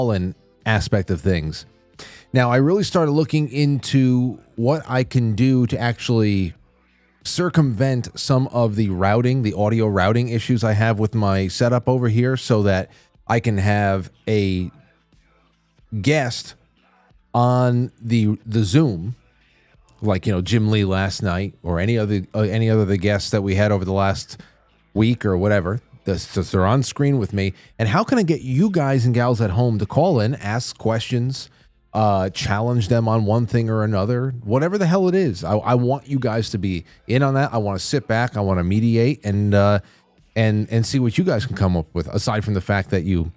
and aspect of things. Now, I really started looking into what I can do to actually circumvent some of the audio routing issues I have with my setup over here, so that I can have a guest on the Zoom, like, Jim Lee last night, or any other the guests that we had over the last week or whatever. They're on screen with me. And how can I get you guys and gals at home to call in, ask questions, challenge them on one thing or another, whatever the hell it is. I want you guys to be in on that. I want to sit back. I want to mediate and see what you guys can come up with, aside from the fact that you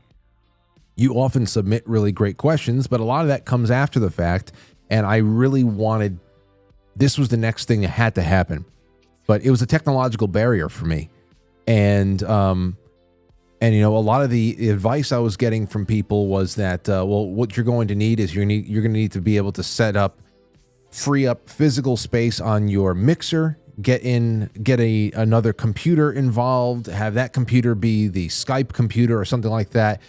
often submit really great questions, but a lot of that comes after the fact. And I really wanted, this was the next thing that had to happen, but it was a technological barrier for me. And a lot of the advice I was getting from people was that, what you're going to need is you're going to need to be able to free up physical space on your mixer, get another computer involved, have that computer be the Skype computer or something like that,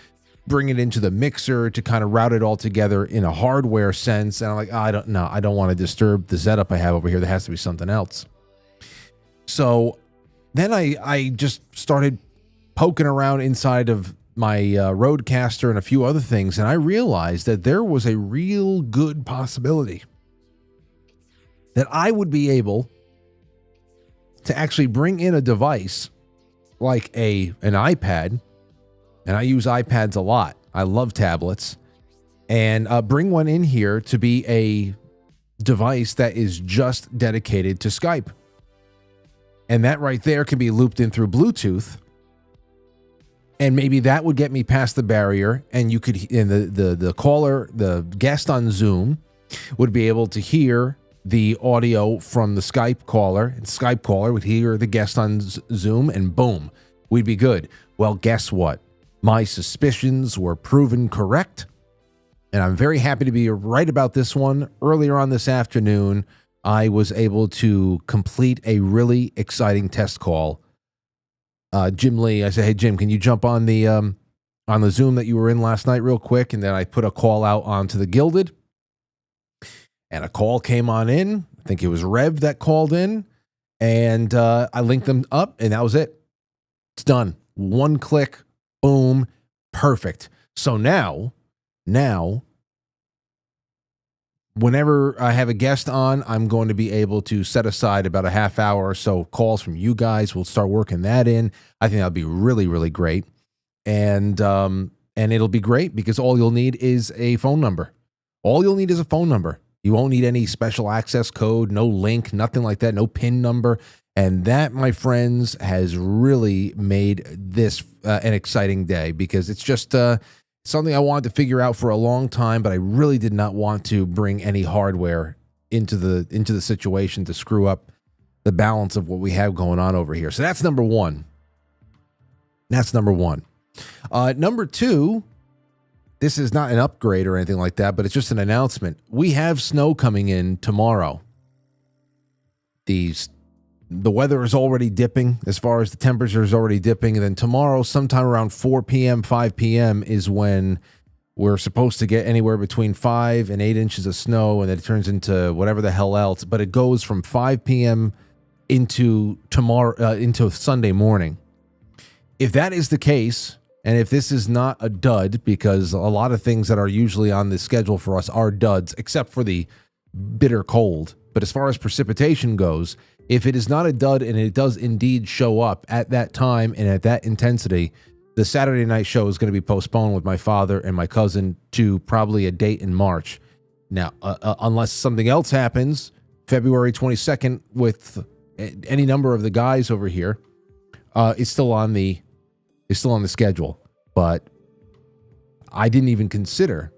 bring it into the mixer to kind of route it all together in a hardware sense. And I'm like, I don't want to disturb the setup I have over here. There has to be something else. So then I just started poking around inside of my Rodecaster and a few other things, and I realized that there was a real good possibility that I would be able to actually bring in a device like an iPad, and I use iPads a lot. I love tablets, and bring one in here to be a device that is just dedicated to Skype. And that right there can be looped in through Bluetooth. And maybe that would get me past the barrier, and you could, and the caller, the guest on Zoom would be able to hear the audio from the Skype caller, and Skype caller would hear the guest on Zoom, and boom, we'd be good. Well, guess what? My suspicions were proven correct, and I'm very happy to be right about this one. Earlier on this afternoon, I was able to complete a really exciting test call. Jim Lee, I said, hey, Jim, can you jump on the Zoom that you were in last night real quick? And then I put a call out onto the Gilded, and a call came on in. I think it was Rev that called in, and I linked them up, and that was it. It's done. One click, boom, perfect. So now, whenever I have a guest on, I'm going to be able to set aside about a half hour or so calls from you guys. We'll start working that in. I think that'll be really, really great. And it'll be great because all you'll need is a phone number. All you'll need is a phone number. You won't need any special access code, no link, nothing like that, no PIN number. And that, my friends, has really made this an exciting day, because it's just something I wanted to figure out for a long time, but I really did not want to bring any hardware into the situation to screw up the balance of what we have going on over here. So that's number one. Number two, this is not an upgrade or anything like that, but it's just an announcement. We have snow coming in tomorrow. The weather is already dipping as far as the temperature is already dipping. And then tomorrow, sometime around 4 p.m., 5 p.m. is when we're supposed to get anywhere between 5 and 8 inches of snow. And then it turns into whatever the hell else. But it goes from 5 p.m. into Sunday morning. If that is the case, and if this is not a dud, because a lot of things that are usually on the schedule for us are duds, except for the bitter cold. But as far as precipitation goes, if it is not a dud and it does indeed show up at that time and at that intensity, the Saturday night show is going to be postponed with my father and my cousin to probably a date in March. Now, unless something else happens, February 22nd with any number of the guys over here, is still on the schedule. But I didn't even consider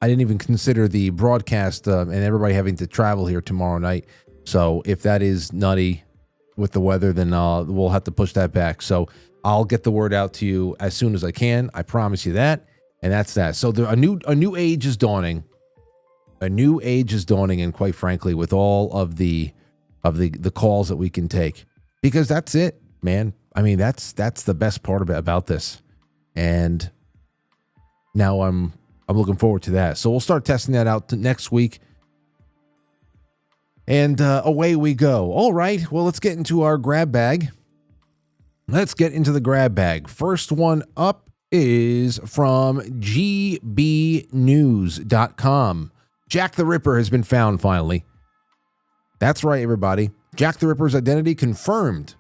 the broadcast and everybody having to travel here tomorrow night. So if that is nutty with the weather, then we'll have to push that back. So I'll get the word out to you as soon as I can. I promise you that. And that's that. So a new age is dawning. A new age is dawning, and quite frankly, with all of the calls that we can take, because that's it, man. I mean, that's the best part about this. And Now I'm looking forward to that. So we'll start testing that out next week. And away we go. All right. Well, let's get into our grab bag. Let's get into the grab bag. First one up is from gbnews.com. Jack the Ripper has been found finally. That's right, everybody. Jack the Ripper's identity confirmed,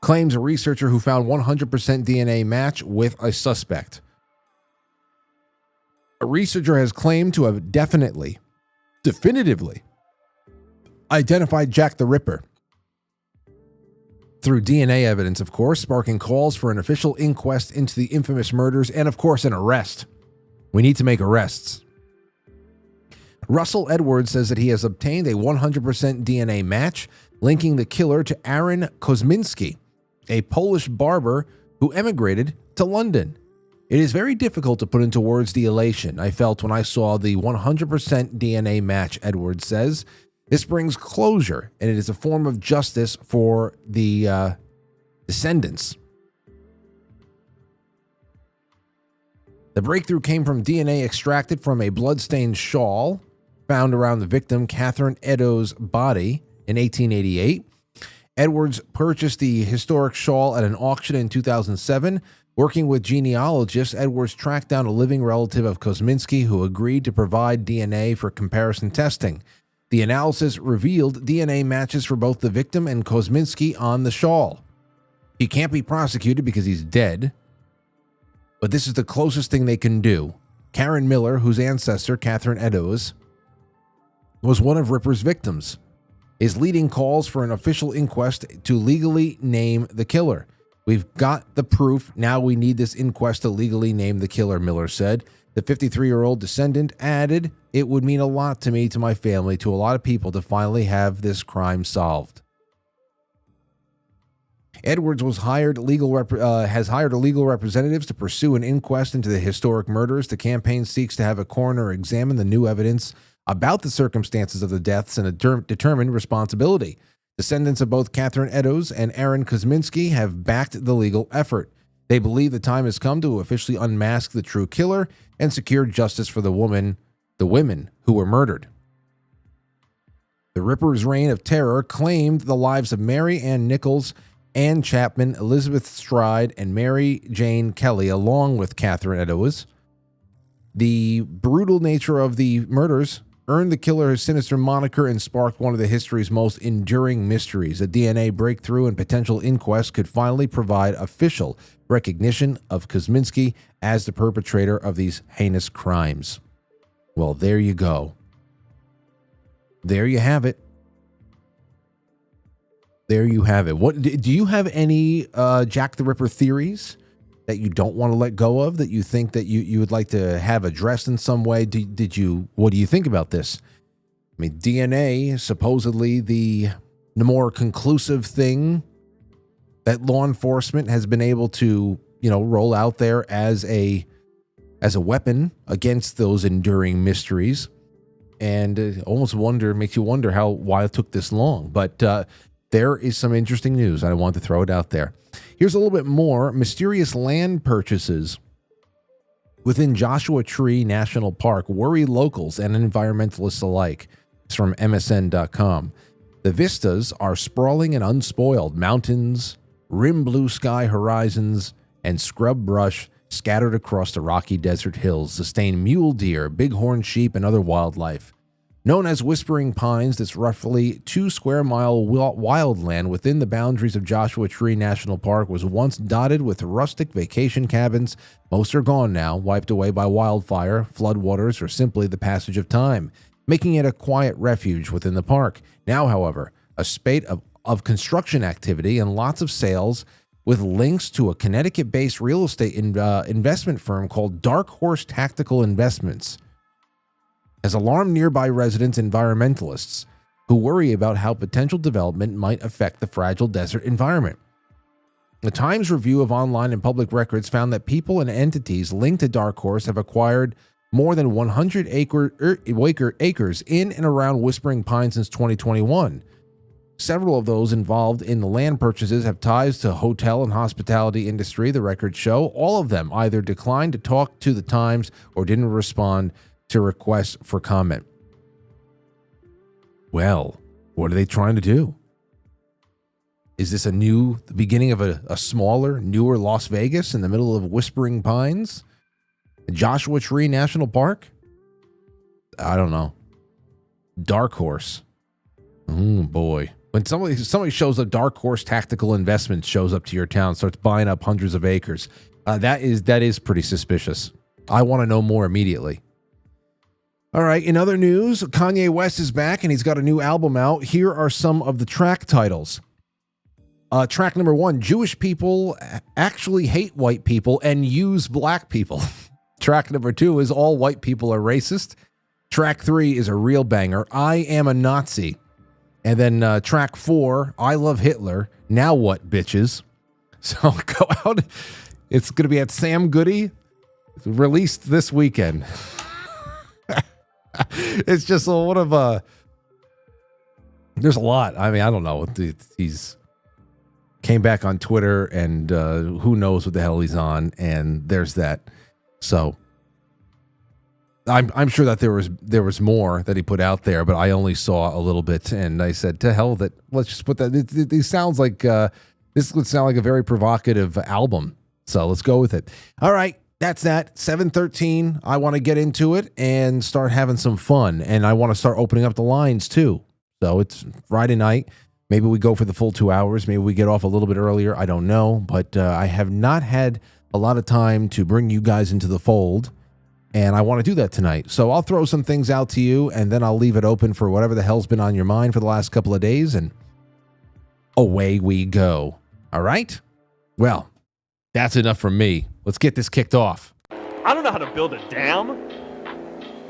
claims a researcher who found 100% DNA match with a suspect. A researcher has claimed to have definitively identified Jack the Ripper through DNA evidence, of course, sparking calls for an official inquest into the infamous murders and, of course, an arrest. We need to make arrests. Russell Edwards says that he has obtained a 100% DNA match linking the killer to Aaron Kosminski, a Polish barber who emigrated to London. It is very difficult to put into words the elation I felt when I saw the 100% DNA match, Edwards says. This brings closure, and it is a form of justice for the descendants. The breakthrough came from DNA extracted from a bloodstained shawl found around the victim, Catherine Edo's body, in 1888. Edwards purchased the historic shawl at an auction in 2007. Working with genealogists, Edwards tracked down a living relative of Kosminski who agreed to provide DNA for comparison testing. The analysis revealed DNA matches for both the victim and Kosminski on the shawl. He can't be prosecuted because he's dead, but this is the closest thing they can do. Karen Miller, whose ancestor, Catherine Eddowes, was one of Ripper's victims, is leading calls for an official inquest to legally name the killer. We've got the proof. Now we need this inquest to legally name the killer, Miller said. The 53-year-old descendant added, "It would mean a lot to me, to my family, to a lot of people to finally have this crime solved." Edwards has hired legal representatives to pursue an inquest into the historic murders. The campaign seeks to have a coroner examine the new evidence about the circumstances of the deaths and determine responsibility. Descendants of both Catherine Eddowes and Aaron Kosminski have backed the legal effort. They believe the time has come to officially unmask the true killer and secure justice for the women who were murdered. The Ripper's reign of terror claimed the lives of Mary Ann Nichols, Ann Chapman, Elizabeth Stride, and Mary Jane Kelly, along with Catherine Eddowes. The brutal nature of the murders earned the killer his sinister moniker and sparked one of the history's most enduring mysteries. A DNA breakthrough and potential inquest could finally provide official recognition of Kosminski as the perpetrator of these heinous crimes. Well, there you go. There you have it. There you have it. What do you have any Jack the Ripper theories that you don't want to let go of, that you think that you would like to have addressed in some way? What do you think about this? I mean, DNA, supposedly the more conclusive thing that law enforcement has been able to, roll out there as a weapon against those enduring mysteries. And makes you wonder why it took this long. But there is some interesting news. I want to throw it out there. Here's a little bit more. Mysterious land purchases within Joshua Tree National Park worry locals and environmentalists alike. It's from MSN.com. The vistas are sprawling and unspoiled. Mountains, rim blue sky horizons, and scrub brush scattered across the rocky desert hills sustain mule deer, bighorn sheep, and other wildlife. Known as Whispering Pines, this roughly 2 square mile wildland within the boundaries of Joshua Tree National Park was once dotted with rustic vacation cabins. Most are gone now, wiped away by wildfire, floodwaters, or simply the passage of time, making it a quiet refuge within the park. Now, however, a spate of construction activity and lots of sales with links to a Connecticut-based real estate investment firm called Dark Horse Tactical Investments has alarmed nearby residents and environmentalists who worry about how potential development might affect the fragile desert environment. The Times review of online and public records found that people and entities linked to Dark Horse have acquired more than 100 acres in and around Whispering Pines since 2021. Several of those involved in the land purchases have ties to hotel and hospitality industry, the records show. All of them either declined to talk to the Times or didn't respond to requests for comment. Well, what are they trying to do? Is this the beginning of a smaller, newer Las Vegas in the middle of Whispering Pines? Joshua Tree National Park? I don't know. Dark Horse. Oh, boy. When somebody shows up, Dark Horse Tactical Investments shows up to your town, starts buying up hundreds of acres. That is pretty suspicious. I want to know more immediately. All right, in other news, Kanye West is back and he's got a new album out. Here are some of the track titles. Track number 1, Jewish people actually hate white people and use black people. Track number 2 is All White People Are Racist. Track 3 is a real banger, I Am a Nazi. And then track 4, I Love Hitler. Now what, bitches? So go out. It's going to be at Sam Goody, released this weekend. It's just one of there's a lot. I mean, I don't know. He's came back on Twitter and who knows what the hell he's on. And there's that. So I'm sure that there was more that he put out there, but I only saw a little bit. And I said, to hell that, let's just put that. It sounds like this would sound like a very provocative album. So let's go with it. All right. That's that. 7:13. I want to get into it and start having some fun. And I want to start opening up the lines too. So it's Friday night. Maybe we go for the full 2 hours. Maybe we get off a little bit earlier. I don't know. But I have not had a lot of time to bring you guys into the fold. And I want to do that tonight. So I'll throw some things out to you and then I'll leave it open for whatever the hell's been on your mind for the last couple of days. And away we go. All right? Well, that's enough from me. Let's get this kicked off. I don't know how to build a dam.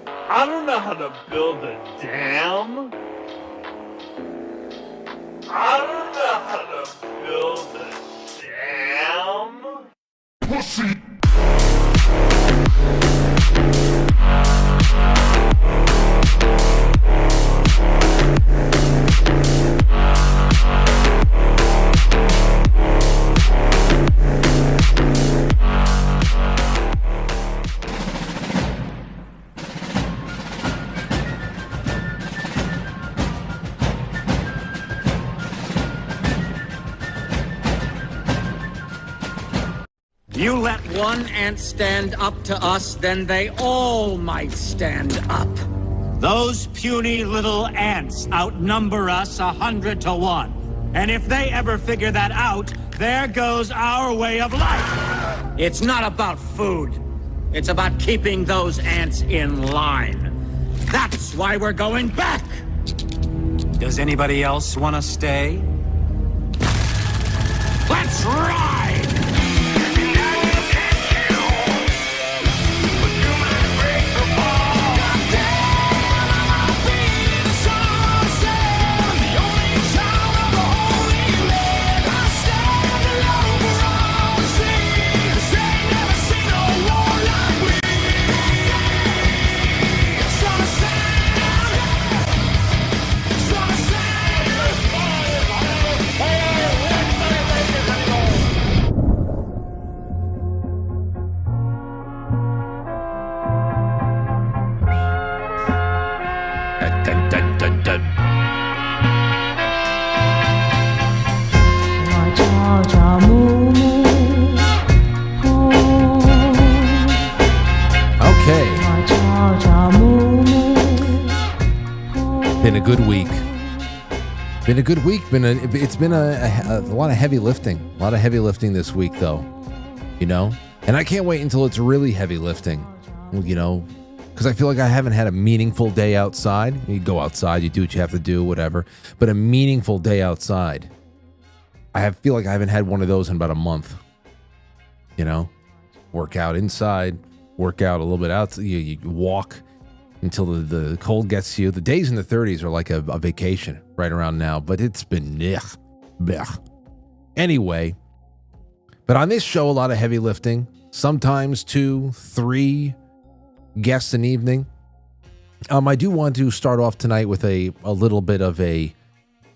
I don't know how to build a dam. I don't know how to build a dam. Pussy. You let one ant stand up to us, then they all might stand up. Those puny little ants outnumber us 100 to 1. And if they ever figure that out, there goes our way of life. It's not about food. It's about keeping those ants in line. That's why we're going back. Does anybody else want to stay? Let's ride! Been a good week. It's been a lot of heavy lifting. A lot of heavy lifting this week, though. You know? And I can't wait until it's really heavy lifting. You know? Because I feel like I haven't had a meaningful day outside. You go outside, you do what you have to do, whatever. But a meaningful day outside. Feel like I haven't had one of those in about a month. You know? Work out inside. Work out a little bit out. You walk until the cold gets to you. The days in the 30s are like a vacation right around now, but it's been blech. Anyway, but on this show, a lot of heavy lifting, sometimes 2, 3 guests an evening. I do want to start off tonight with a little bit of a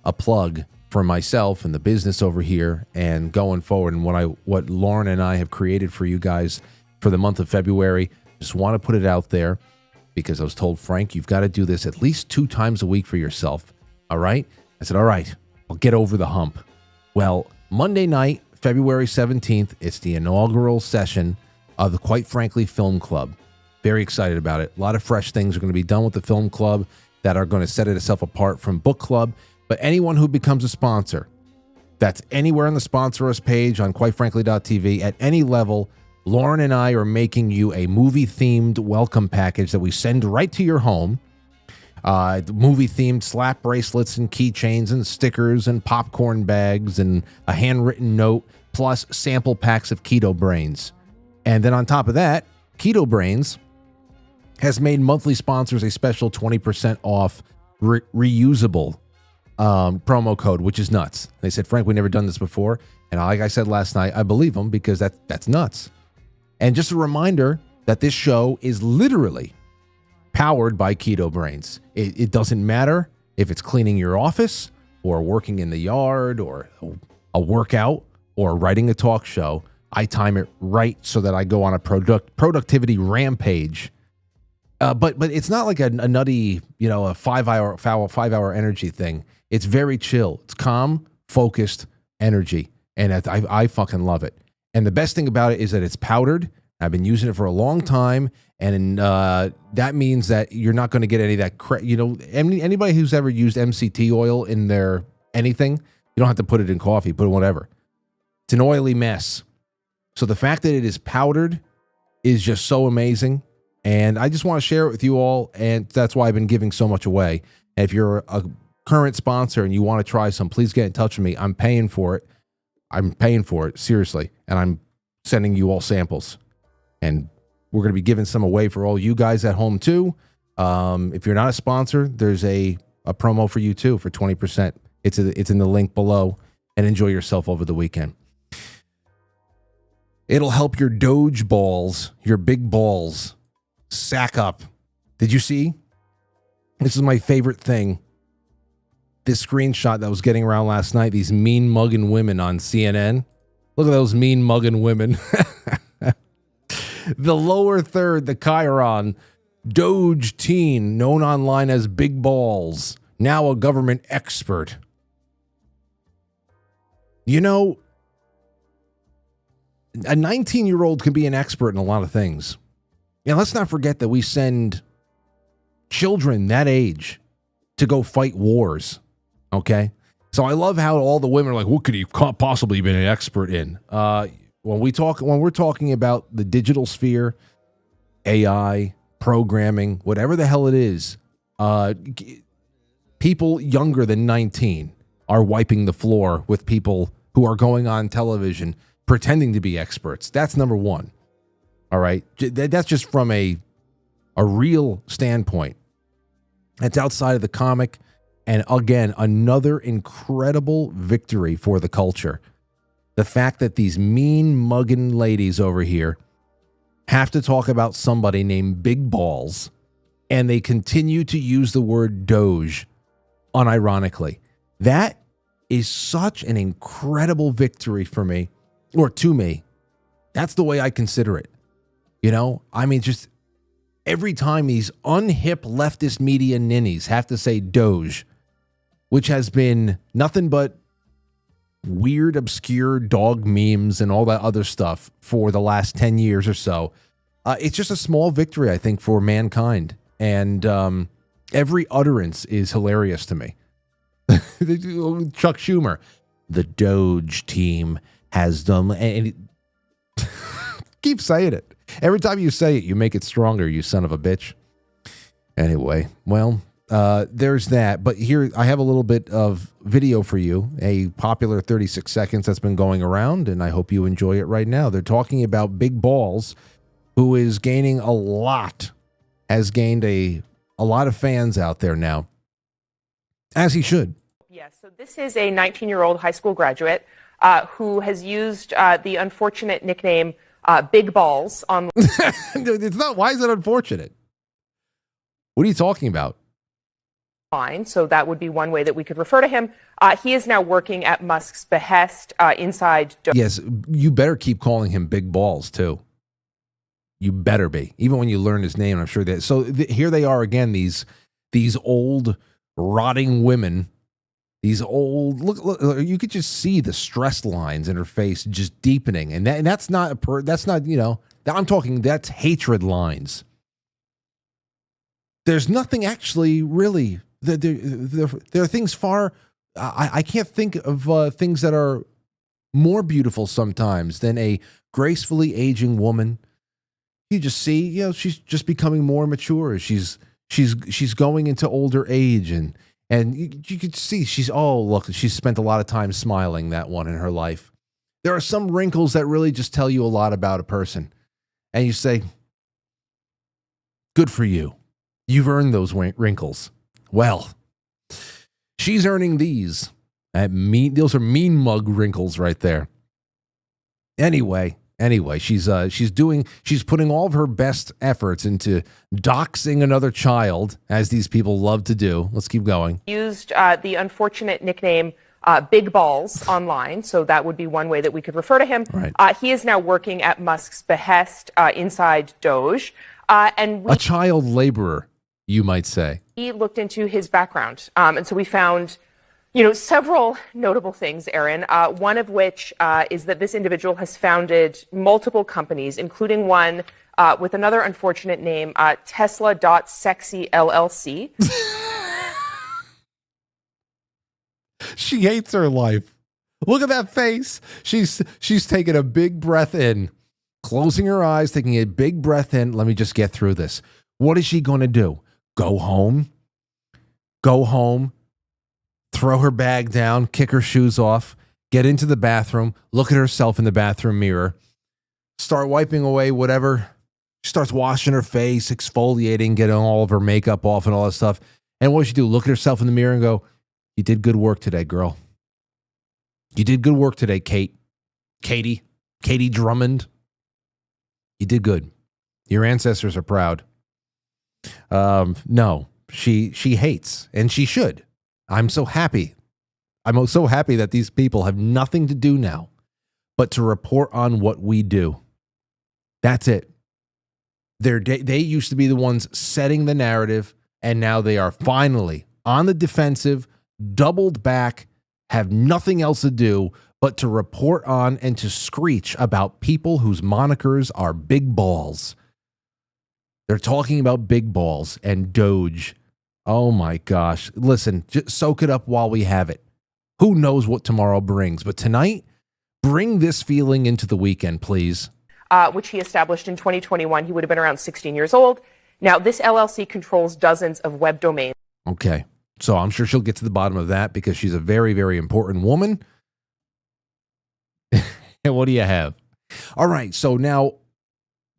a plug for myself and the business over here and going forward, and what Lauren and I have created for you guys for the month of February. Just want to put it out there because I was told, Frank, you've got to do this at least 2 times a week for yourself. All right? I said, all right, I'll get over the hump. Well, Monday night, February 17th, it's the inaugural session of the Quite Frankly Film Club. Very excited about it. A lot of fresh things are going to be done with the film club that are going to set itself apart from book club. But anyone who becomes a sponsor, that's anywhere on the sponsor us page on quitefrankly.tv at any level, Lauren and I are making you a movie-themed welcome package that we send right to your home. Movie-themed slap bracelets and keychains and stickers and popcorn bags and a handwritten note, plus sample packs of Keto Brainz. And then on top of that, Keto Brainz has made monthly sponsors a special 20% off reusable promo code, which is nuts. They said, Frank, we've never done this before. And like I said last night, I believe them because that's nuts. And just a reminder that this show is literally powered by Keto Brainz. It doesn't matter if it's cleaning your office or working in the yard or a workout or writing a talk show. I time it right so that I go on a productivity rampage. But it's not like a nutty, a 5 hour energy thing. It's very chill. It's calm, focused energy. And I fucking love it. And the best thing about it is that it's powdered. I've been using it for a long time. And that means that you're not going to get any of that, anybody who's ever used MCT oil in their anything, you don't have to put it in coffee, put it in whatever. It's an oily mess. So the fact that it is powdered is just so amazing. And I just want to share it with you all. And that's why I've been giving so much away. And if you're a current sponsor and you want to try some, please get in touch with me. I'm paying for it. I'm paying for it, seriously. And I'm sending you all samples. And we're going to be giving some away for all you guys at home too. If you're not a sponsor, there's a promo for you too for 20%. It's in the link below. And enjoy yourself over the weekend. It'll help your DOGE balls, your big balls, sack up. Did you see? This is my favorite thing. This screenshot that was getting around last night, these mean mugging women on CNN. Look at those mean mugging women. The lower third, the Chiron, DOGE teen, known online as Big Balls, now a government expert. A 19-year-old can be an expert in a lot of things. And let's not forget that we send children that age to go fight wars. Okay? So I love how all the women are like, what could he possibly be an expert in? When we're talking about the digital sphere, AI, programming, whatever the hell it is, people younger than 19 are wiping the floor with people who are going on television pretending to be experts. That's number one. All right. That's just from a real standpoint. It's outside of the comic. And again, another incredible victory for the culture. The fact that these mean mugging ladies over here have to talk about somebody named Big Balls, and they continue to use the word Doge unironically. That is such an incredible victory for me, or to me. That's the way I consider it. Just every time these unhip leftist media ninnies have to say Doge, which has been nothing but weird, obscure dog memes and all that other stuff for the last 10 years or so. It's just a small victory, I think, for mankind. And every utterance is hilarious to me. Chuck Schumer, the Doge team has them. And keep saying it. Every time you say it, you make it stronger, you son of a bitch. Anyway, well, there's that. But here, I have a little bit of video for you, a popular 36 seconds that's been going around, and I hope you enjoy it right now. They're talking about Big Balls, who is gaining has gained a lot of fans out there now, as he should. Yes, so this is a 19-year-old high school graduate who has used the unfortunate nickname Big Balls on. It's not. Why is it unfortunate? What are you talking about? line, so that would be one way that we could refer to him. He is now working at Musk's behest inside DOGE. Yes, you better keep calling him Big Balls, too. You better be. Even when you learn his name, I'm sure that. So here they are again, these old, rotting women. These old, look, you could just see the stress lines in her face just deepening. And that's not, I'm talking, that's hatred lines. There's nothing actually really, there are things far, I can't think of things that are more beautiful sometimes than a gracefully aging woman. You just see, she's just becoming more mature. She's going into older age, and you could see she's spent a lot of time smiling, that one in her life. There are some wrinkles that really just tell you a lot about a person, and you say, good for you. You've earned those wrinkles. Well, she's earning these. Those are mean mug wrinkles right there. Anyway, she's putting all of her best efforts into doxing another child, as these people love to do. Let's keep going. Used the unfortunate nickname Big Balls online, so that would be one way that we could refer to him. Right. He is now working at Musk's behest inside DOGE. And a child laborer, you might say. We looked into his background, and so we found several notable things, Aaron, one of which is that this individual has founded multiple companies, including one with another unfortunate name, Tesla.Sexy LLC. She hates her life. Look at that face. She's taking a big breath in, closing her eyes, taking a big breath in. Let me just get through this. What is she going to do? Go home, throw her bag down, kick her shoes off, get into the bathroom, look at herself in the bathroom mirror, start wiping away whatever. She starts washing her face, exfoliating, getting all of her makeup off and all that stuff. And what does she do? Look at herself in the mirror and go, you did good work today, girl. You did good work today, Katie Drummond. You did good. Your ancestors are proud. No, she hates, and she should. I'm so happy. I'm so happy that these people have nothing to do now but to report on what we do. That's it. They used to be the ones setting the narrative, and now they are finally on the defensive, doubled back, have nothing else to do but to report on and to screech about people whose monikers are Big Balls. They're talking about Big Balls and DOGE. Oh my gosh. Listen, just soak it up while we have it. Who knows what tomorrow brings? But tonight, bring this feeling into the weekend, please. Which he established in 2021. He would have been around 16 years old. Now, this LLC controls dozens of web domains. Okay. So I'm sure she'll get to the bottom of that because she's a very, very important woman. And what do you have? All right. So now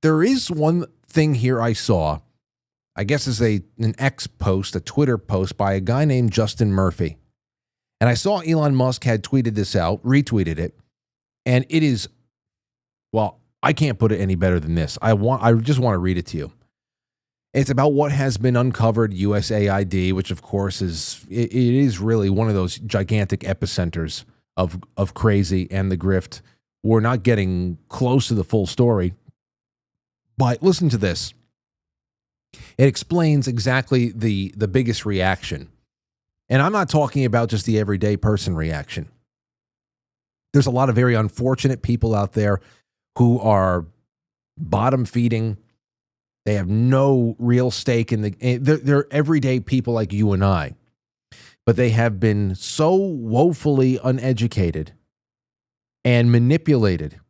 there is one thing here I saw. I guess it's an X post, a Twitter post by a guy named Justin Murphy. And I saw Elon Musk had tweeted this out, retweeted it. And it is, well, I can't put it any better than this. I just want to read it to you. It's about what has been uncovered, USAID, which of course it is really one of those gigantic epicenters of crazy and the grift. We're not getting close to the full story, but listen to this. It explains exactly the biggest reaction. And I'm not talking about just the everyday person reaction. There's a lot of very unfortunate people out there who are bottom feeding. They have no real stake in they're everyday people like you and I. But they have been so woefully uneducated and manipulated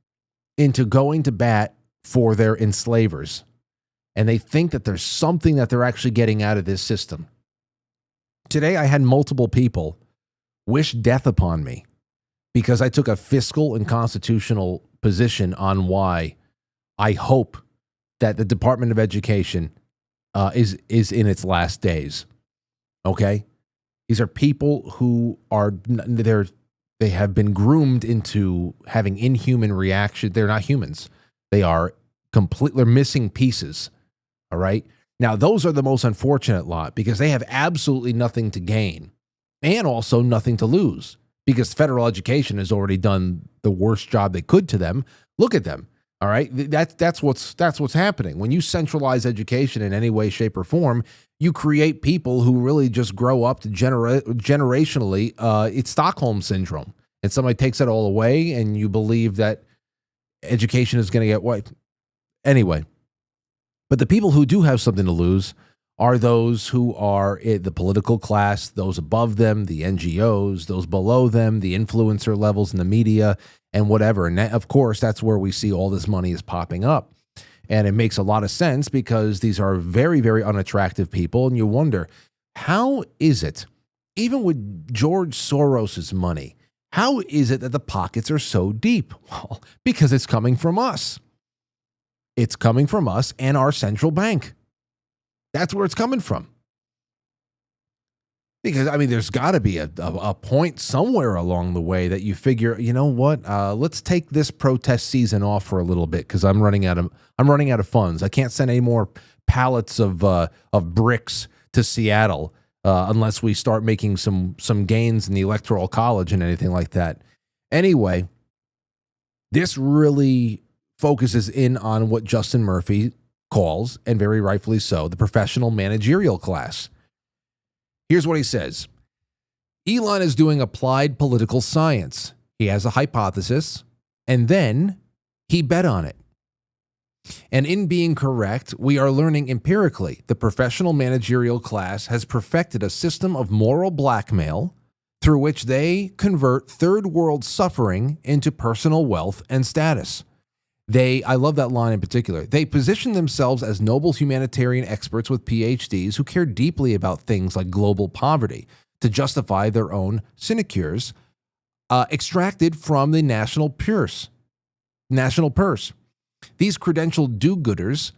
into going to bat for their enslavers. And they think that there's something that they're actually getting out of this system. Today, I had multiple people wish death upon me because I took a fiscal and constitutional position on why I hope that the Department of Education is in its last days. Okay? These are people who they have been groomed into having inhuman reaction. They're not humans. They're missing pieces. All right? Now, those are the most unfortunate lot because they have absolutely nothing to gain and also nothing to lose because federal education has already done the worst job they could to them. Look at them. All right. That's what's happening. When you centralize education in any way, shape, or form, you create people who really just grow up to generationally. It's Stockholm syndrome. And somebody takes it all away and you believe that education is going to get what? Anyway. But the people who do have something to lose are those who are in the political class, those above them, the NGOs, those below them, the influencer levels in the media, and whatever. And that, of course, that's where we see all this money is popping up. And it makes a lot of sense because these are very, very unattractive people. And you wonder, how is it, even with George Soros's money, how is it that the pockets are so deep? Well, because it's coming from us. It's coming from us and our central bank. That's where it's coming from. Because, I mean, there's got to be a point somewhere along the way that you figure, you know what, let's take this protest season off for a little bit because I'm running out of funds. I can't send any more pallets of bricks to Seattle unless we start making some gains in the Electoral College and anything like that. Anyway, this really focuses in on what Justin Murphy calls, and very rightfully so, the professional managerial class. Here's what he says. Elon is doing applied political science. He has a hypothesis, and then he bet on it. And in being correct, we are learning empirically the professional managerial class has perfected a system of moral blackmail through which they convert third world suffering into personal wealth and status. I love that line in particular. They position themselves as noble humanitarian experts with PhDs who care deeply about things like global poverty to justify their own sinecures extracted from the national purse. These credentialed do-gooders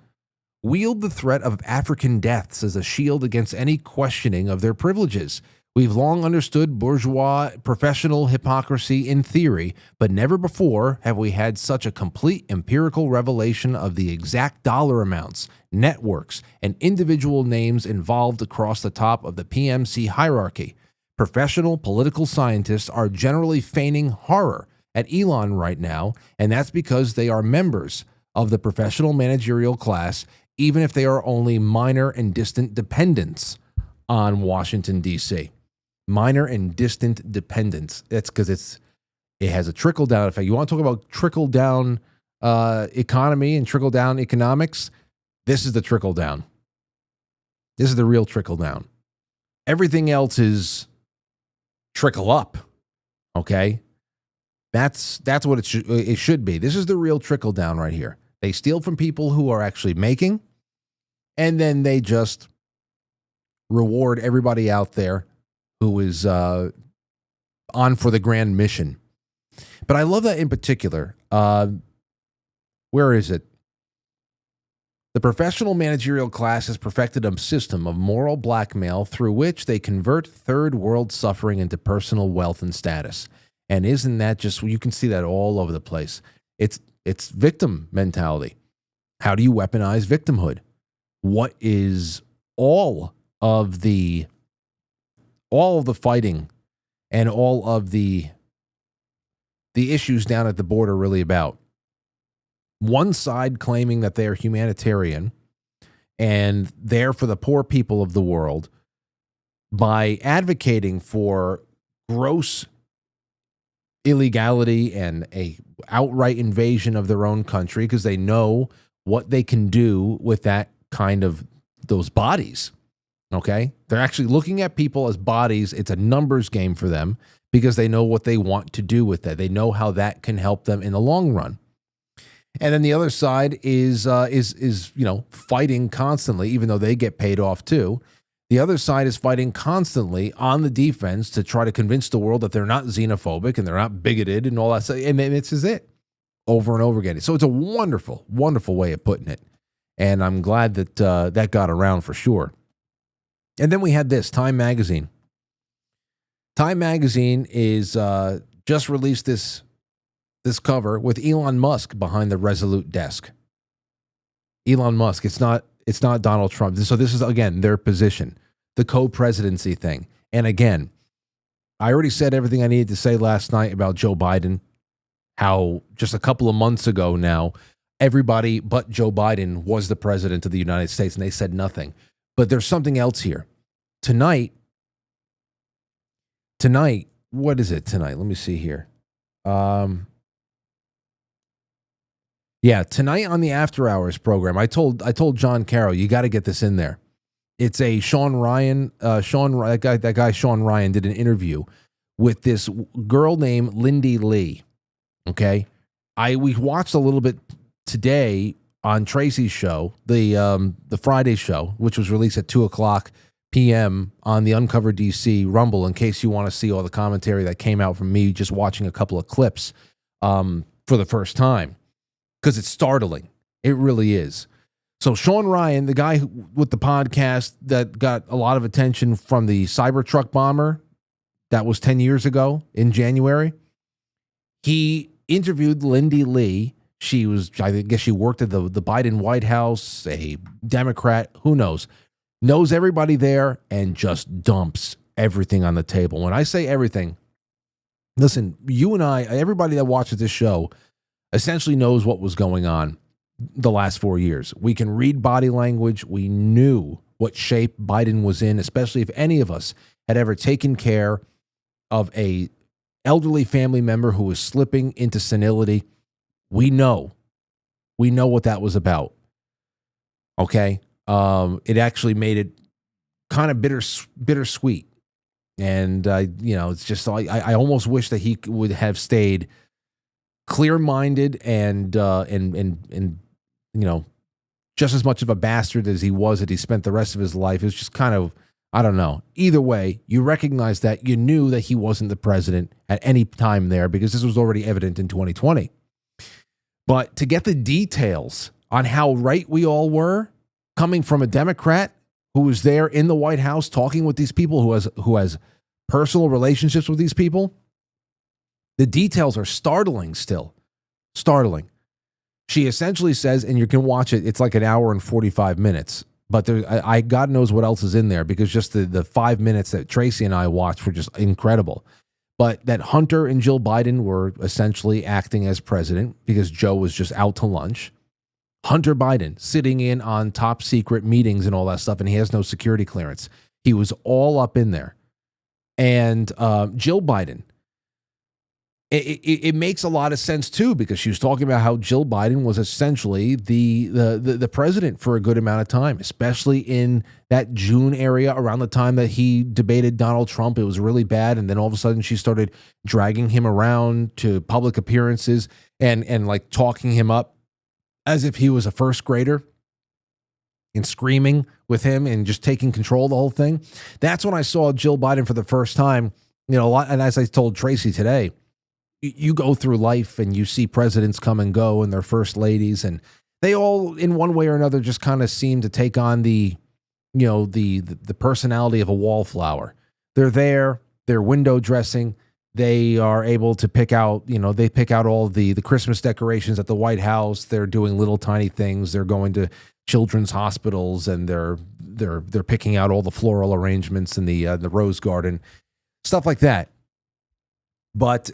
wield the threat of African deaths as a shield against any questioning of their privileges. We've long understood bourgeois professional hypocrisy in theory, but never before have we had such a complete empirical revelation of the exact dollar amounts, networks, and individual names involved across the top of the PMC hierarchy. Professional political scientists are generally feigning horror at Elon right now, and that's because they are members of the professional managerial class, even if they are only minor and distant dependents on Washington, D.C. Minor and distant dependence. That's because it has a trickle-down effect. You want to talk about trickle-down economy and trickle-down economics? This is the trickle-down. This is the real trickle-down. Everything else is trickle-up, okay? That's what it should be. This is the real trickle-down right here. They steal from people who are actually making, and then they just reward everybody out there who is on for the grand mission. But I love that in particular. Where is it? The professional managerial class has perfected a system of moral blackmail through which they convert third world suffering into personal wealth and status. And isn't that just, you can see that all over the place. It's victim mentality. How do you weaponize victimhood? What is all of the fighting and all of the issues down at the border really about? One side claiming that they are humanitarian and there for the poor people of the world by advocating for gross illegality and a outright invasion of their own country because they know what they can do with that kind of those bodies. Okay? They're actually looking at people as bodies. It's a numbers game for them because they know what they want to do with that. They know how that can help them in the long run. And then the other side is fighting constantly, even though they get paid off too. The other side is fighting constantly on the defense to try to convince the world that they're not xenophobic and they're not bigoted and all that stuff. And this is it over and over again. So it's a wonderful, wonderful way of putting it. And I'm glad that that got around for sure. And then we had this, Time Magazine. Time Magazine is just released this cover with Elon Musk behind the Resolute desk. Elon Musk, it's not It's not Donald Trump. So this is, again, their position, the co-presidency thing. And again, I already said everything I needed to say last night about Joe Biden, how just a couple of months ago now, everybody but Joe Biden was the president of the United States, and they said nothing. But there's something else here. Tonight, what is it tonight? Let me see here. Yeah, tonight on the After Hours program, I told John Carroll, you got to get this in there. It's a Sean Ryan, that guy Sean Ryan did an interview with this girl named Lindy Lee. Okay, we watched a little bit today on Tracy's show, the Friday show, which was released at 2:00 p.m. on the Uncover DC Rumble. In case you want to see all the commentary that came out from me just watching a couple of clips for the first time, because it's startling. It really is. So Sean Ryan, the guy with the podcast that got a lot of attention from the Cybertruck bomber that was 10 years ago in January, he interviewed Lindy Lee. She was, I guess she worked at the Biden White House, a Democrat, who knows everybody there, and just dumps everything on the table. When I say everything, listen, you and I, everybody that watches this show essentially knows what was going on the last 4 years. We can read body language. We knew what shape Biden was in, especially if any of us had ever taken care of a elderly family member who was slipping into senility. We know what that was about. Okay. It actually made it kind of bittersweet. And, it's just, I almost wish that he would have stayed clear-minded and just as much of a bastard as he was that he spent the rest of his life. It was just kind of, I don't know. Either way, you recognize that. You knew that he wasn't the president at any time there because this was already evident in 2020. But to get the details on how right we all were, coming from a Democrat who was there in the White House talking with these people, who has personal relationships with these people, the details are startling still. Startling. She essentially says, and you can watch it, it's like an hour and 45 minutes. But God knows what else is in there, because just the 5 minutes that Tracy and I watched were just incredible. But that Hunter and Jill Biden were essentially acting as president because Joe was just out to lunch. Hunter Biden sitting in on top secret meetings and all that stuff, and he has no security clearance. He was all up in there. And Jill Biden, it makes a lot of sense too, because she was talking about how Jill Biden was essentially the president for a good amount of time, especially in that June area around the time that he debated Donald Trump. It was really bad. And then all of a sudden she started dragging him around to public appearances and like talking him up as if he was a first grader and screaming with him and just taking control of the whole thing. That's when I saw Jill Biden for the first time, a lot. And as I told Tracy today, you go through life and you see presidents come and go and their first ladies, and they all in one way or another just kind of seem to take on the personality of a wallflower. They're there, they're window dressing. They are able to pick out, they pick out all the Christmas decorations at the White House. They're doing little tiny things. They're going to children's hospitals and they're picking out all the floral arrangements in the rose garden, stuff like that.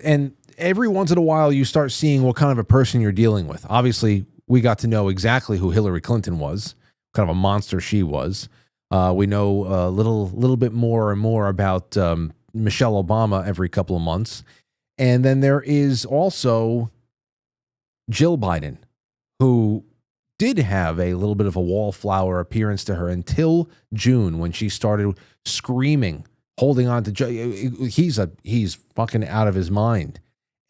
And every once in a while you start seeing what kind of a person you're dealing with. Obviously, we got to know exactly who Hillary Clinton was, kind of a monster she was. We know a little bit more and more about Michelle Obama every couple of months. And then there is also Jill Biden, who did have a little bit of a wallflower appearance to her until June, when she started screaming, holding on to Joe. He's fucking out of his mind.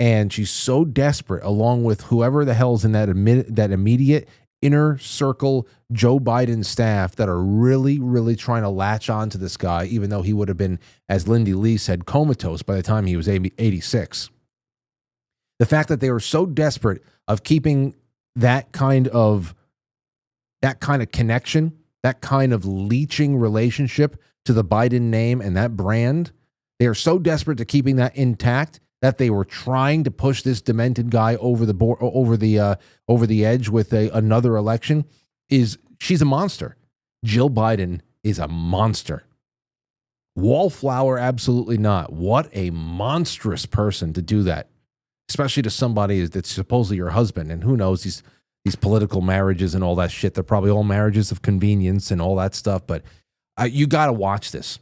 And she's so desperate, along with whoever the hell's in that immediate inner circle Joe Biden staff, that are really, really trying to latch on to this guy, even though he would have been, as Lindy Lee said, comatose by the time he was 86. The fact that they were so desperate of keeping that kind of connection, that kind of leeching relationship to the Biden name and that brand, they are so desperate to keeping that intact that they were trying to push this demented guy over the edge with another election, is she's a monster. Jill Biden is a monster. Wallflower, absolutely not. What a monstrous person to do that, especially to somebody that's supposedly your husband. And who knows, these political marriages and all that shit, they're probably all marriages of convenience and all that stuff. But you got to watch this.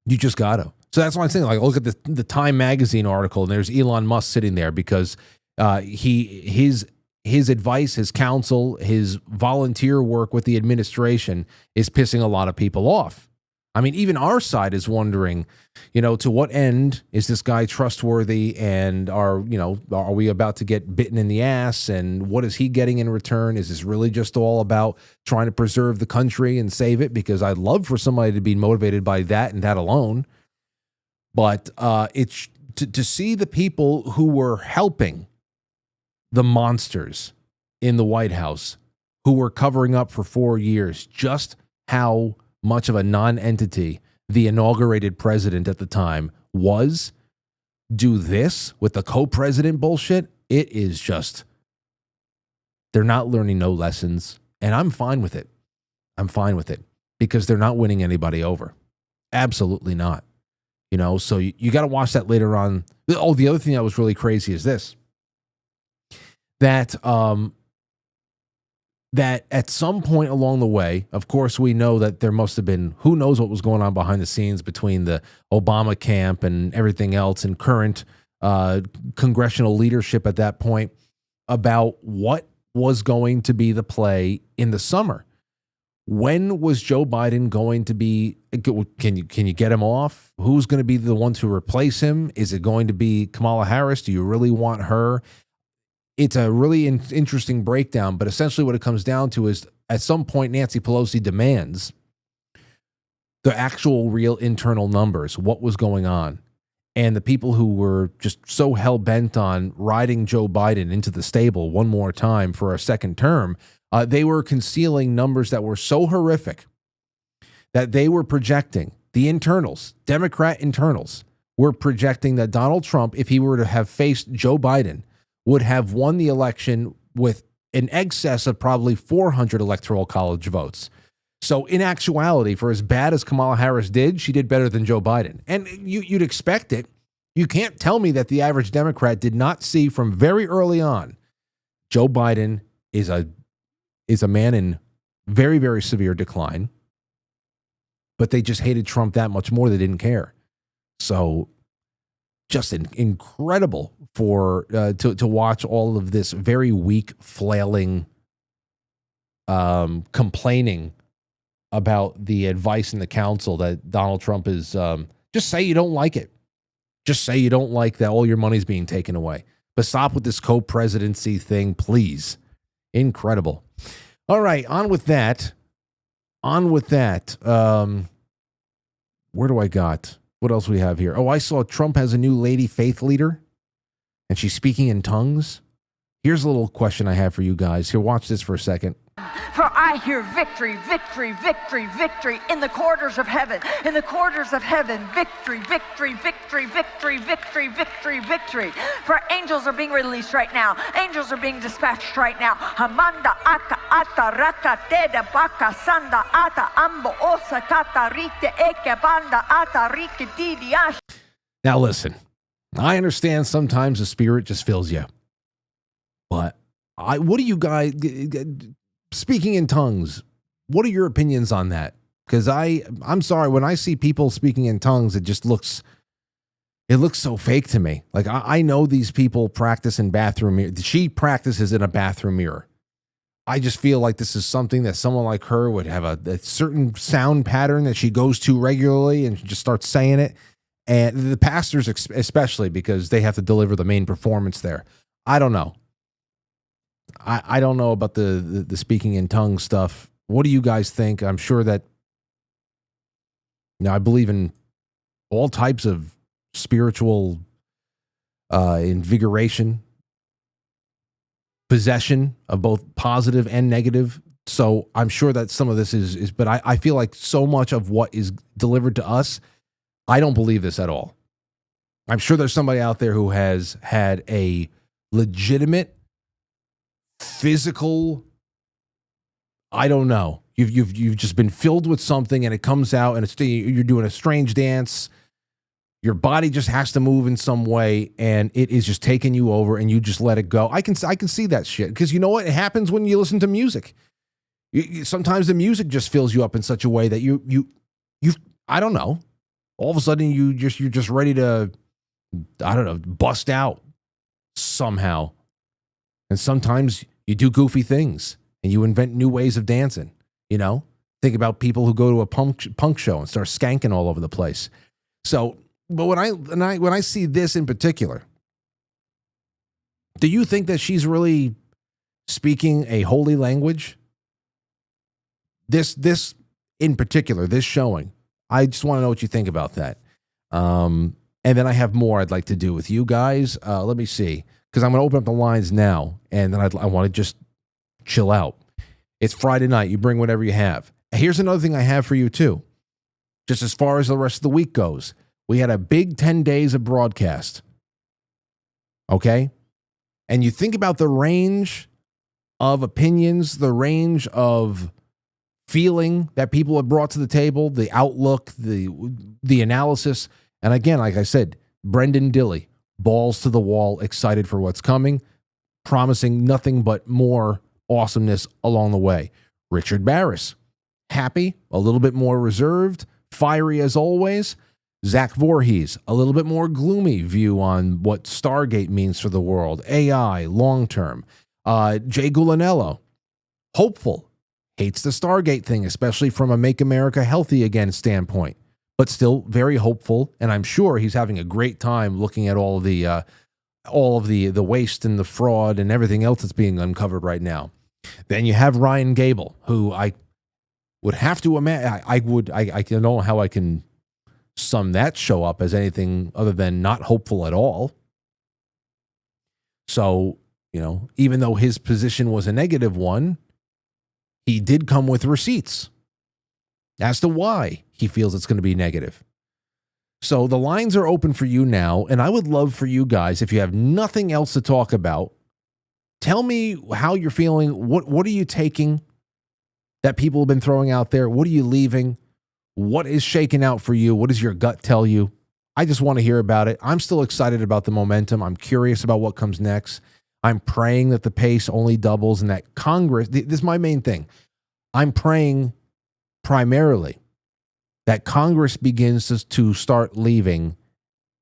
You just got to. So that's why I'm saying, like, look at the Time Magazine article, and there's Elon Musk sitting there because his advice, his counsel, his volunteer work with the administration is pissing a lot of people off. I mean, even our side is wondering, to what end is this guy trustworthy, and are we about to get bitten in the ass, and what is he getting in return? Is this really just all about trying to preserve the country and save it? Because I'd love for somebody to be motivated by that and that alone. But it's to see the people who were helping the monsters in the White House, who were covering up for 4 years, just how much of a non-entity the inaugurated president at the time was, do this with the co-president bullshit. It is just, they're not learning no lessons, and I'm fine with it. I'm fine with it because they're not winning anybody over. Absolutely not. So you got to watch that later on. Oh, the other thing that was really crazy is this, that at some point along the way, of course, we know that there must have been, who knows what was going on behind the scenes between the Obama camp and everything else and current congressional leadership at that point about what was going to be the play in the summer. When was Joe Biden going to be, can you get him off? Who's going to be the one to replace him? Is it going to be Kamala Harris? Do you really want her? It's a really interesting breakdown, but essentially what it comes down to is at some point Nancy Pelosi demands the actual real internal numbers, what was going on. And the people who were just so hell-bent on riding Joe Biden into the stable one more time for a second term, they were concealing numbers that were so horrific that they were projecting, the internals, Democrat internals, were projecting that Donald Trump, if he were to have faced Joe Biden, would have won the election with an excess of probably 400 electoral college votes. So in actuality, for as bad as Kamala Harris did, she did better than Joe Biden. And you'd expect it. You can't tell me that the average Democrat did not see from very early on, Joe Biden is a man in very, very severe decline, but they just hated Trump that much more. They didn't care. So just incredible for to watch all of this very weak, flailing, complaining about the advice and the counsel that Donald Trump is. Just say you don't like it. Just say you don't like that all your money's being taken away. But stop with this co-presidency thing, please. Incredible. All right, on with that. Where do I got? What else we have here? Oh, I saw Trump has a new lady faith leader, and she's speaking in tongues. Here's a little question I have for you guys. Here, watch this for a second. For I hear victory, victory, victory, victory in the corridors of heaven. In the corridors of heaven, victory, victory, victory, victory, victory, victory, victory. For angels are being released right now. Angels are being dispatched right now. Hamanda aka ata raka teda baka sanda ata ambo osa kata rite eke banda ata rike didi ash. Now listen, I understand sometimes the spirit just fills you. But what do you guys... Speaking in tongues, what are your opinions on that? Because I'm sorry, when I see people speaking in tongues, it looks so fake to me. Like I know these people practice in bathroom mirror. She practices in a bathroom mirror. I just feel like this is something that someone like her would have a certain sound pattern that she goes to regularly and just starts saying it. And the pastors especially, because they have to deliver the main performance there. I don't know. I don't know about the speaking in tongues stuff. What do you guys think? I'm sure that, I believe in all types of spiritual invigoration, possession of both positive and negative. So I'm sure that some of this is but I feel like so much of what is delivered to us, I don't believe this at all. I'm sure there's somebody out there who has had a legitimate physical I don't know. You've just been filled with something, and it comes out, and you're doing a strange dance. Your body just has to move in some way, and it is just taking you over, and you just let it go. I can see that shit, because you know what? It happens when you listen to music. Sometimes the music just fills you up in such a way that you I don't know. All of a sudden you're just ready to, I don't know, bust out somehow. And sometimes you do goofy things and you invent new ways of dancing. You know, think about people who go to a punk show and start skanking all over the place. So, but when I see this in particular, do you think that she's really speaking a holy language? This in particular, this showing, I just want to know what you think about that. And then I have more I'd like to do with you guys. Let me see, because I'm going to open up the lines now, and then I want to just chill out. It's Friday night. You bring whatever you have. Here's another thing I have for you, too. Just as far as the rest of the week goes, we had a big 10 days of broadcast. Okay? And you think about the range of opinions, the range of feeling that people have brought to the table, the outlook, the analysis. And again, like I said, Brendan Dilley, balls to the wall, excited for what's coming, promising nothing but more awesomeness along the way. Richard Barris, happy, a little bit more reserved, fiery as always. Zach Voorhees, a little bit more gloomy view on what Stargate means for the world, AI, long-term. Jay Gulanello, hopeful, hates the Stargate thing, especially from a Make America Healthy Again standpoint, but still very hopeful, and I'm sure he's having a great time looking at all of the waste and the fraud and everything else that's being uncovered right now. Then you have Ryan Gable, who I would have to imagine, I don't know how I can sum that show up as anything other than not hopeful at all. So, you know, even though his position was a negative one, he did come with receipts as to why he feels it's going to be negative. So the lines are open for you now, and I would love for you guys, if you have nothing else to talk about, tell me how you're feeling. What are you taking that people have been throwing out there? What are you leaving? What is shaking out for you? What does your gut tell you? I just want to hear about it. I'm still excited about the momentum. I'm curious about what comes next. I'm praying that the pace only doubles and that Congress, this is my main thing. I'm praying primarily that Congress begins to start leaving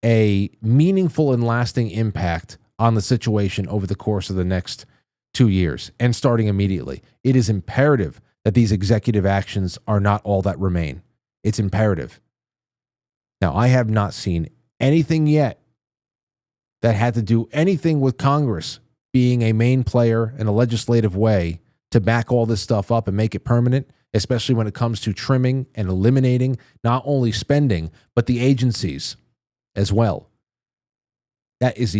a meaningful and lasting impact on the situation over the course of the next 2 years and starting immediately. It is imperative that these executive actions are not all that remain. It's imperative. Now, I have not seen anything yet that had to do anything with Congress being a main player in a legislative way to back all this stuff up and make it permanent, especially when it comes to trimming and eliminating not only spending, but the agencies as well. That is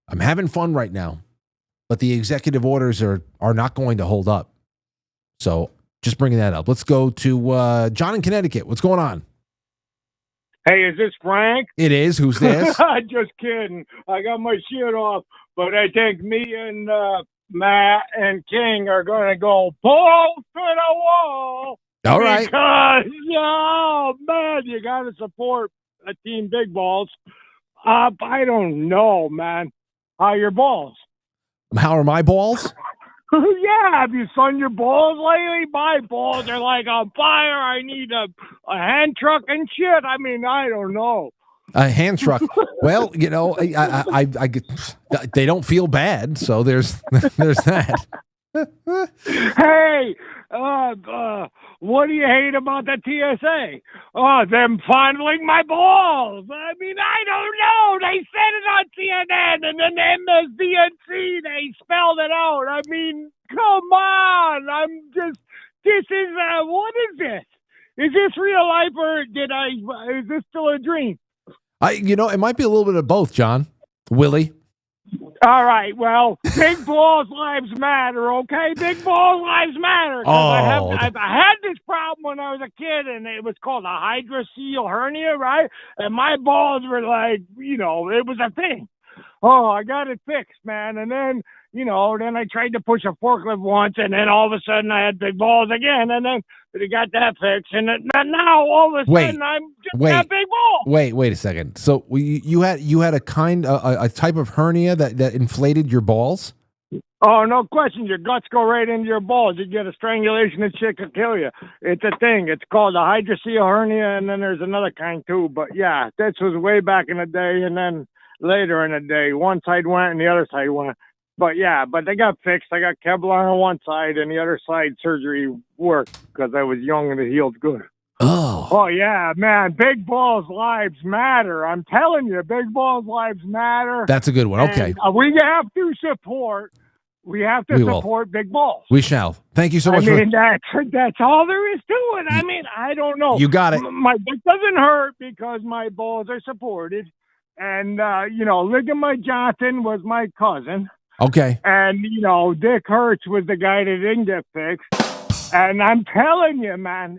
I'm having fun right now, but the executive orders are not going to hold up. So just bringing that up. Let's go to John in Connecticut. What's going on? Hey, is this Frank? It is. Who's this? Just kidding. I got my shit off, but I think me and Matt and King are going to go balls to the wall. All right. Because, oh, man, you got to support a team big balls. I don't know, man. How are your balls? How are my balls? Yeah, have you sun your balls lately? My balls are like on fire. I need a hand truck and shit. I mean, I don't know. A hand truck. Well, you know, I they don't feel bad, so there's that. Hey, what do you hate about the TSA? Oh, them fondling my balls. I mean, I don't know. They said it on CNN, and then MSDNC, they spelled it out. I mean, come on. What is this? Is this real life, or is this still a dream? It might be a little bit of both, John. Willie. All right, well, big balls lives matter, okay? Big balls lives matter. Oh. I had this problem when I was a kid, and it was called a hydrocele hernia, right? And my balls were like, it was a thing. Oh, I got it fixed, man. And then, then I tried to push a forklift once, and then all of a sudden I had big balls again, and then they got that fixed, and now all of a sudden I'm just got big balls. Wait a second. So you had a type of hernia that inflated your balls? Oh, no question. Your guts go right into your balls. You get a strangulation and shit could kill you. It's a thing. It's called a hydrocele hernia, and then there's another kind too. But yeah, this was way back in the day, and then later in the day, one side went and the other side went. But yeah, they got fixed. I got Kevlar on one side, and the other side surgery worked because I was young and it healed good. Oh yeah, man. Big balls lives matter. I'm telling you, big balls lives matter. That's a good one. Okay. And, we have to support big balls. We shall. Thank you so much. That's all there is to it. I mean, I don't know. You got it. My dick doesn't hurt because my balls are supported. And, Ligament Johnson was my cousin. Okay. And, Dick Hertz was the guy that didn't get fixed. And I'm telling you, man,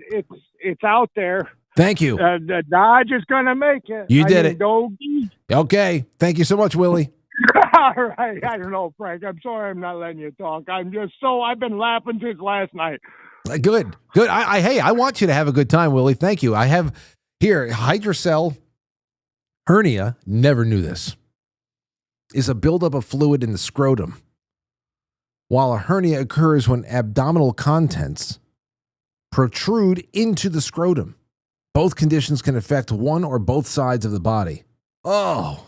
it's out there. Thank you. The Dodge is going to make it. You did it. DOGE. Okay. Thank you so much, Willie. All right. I don't know, Frank. I'm sorry I'm not letting you talk. I've been laughing since last night. Good. I want you to have a good time, Willie. Thank you. I have here, hydrocele hernia, never knew this, is a buildup of fluid in the scrotum, while a hernia occurs when abdominal contents protrude into the scrotum. Both conditions can affect one or both sides of the body. Oh,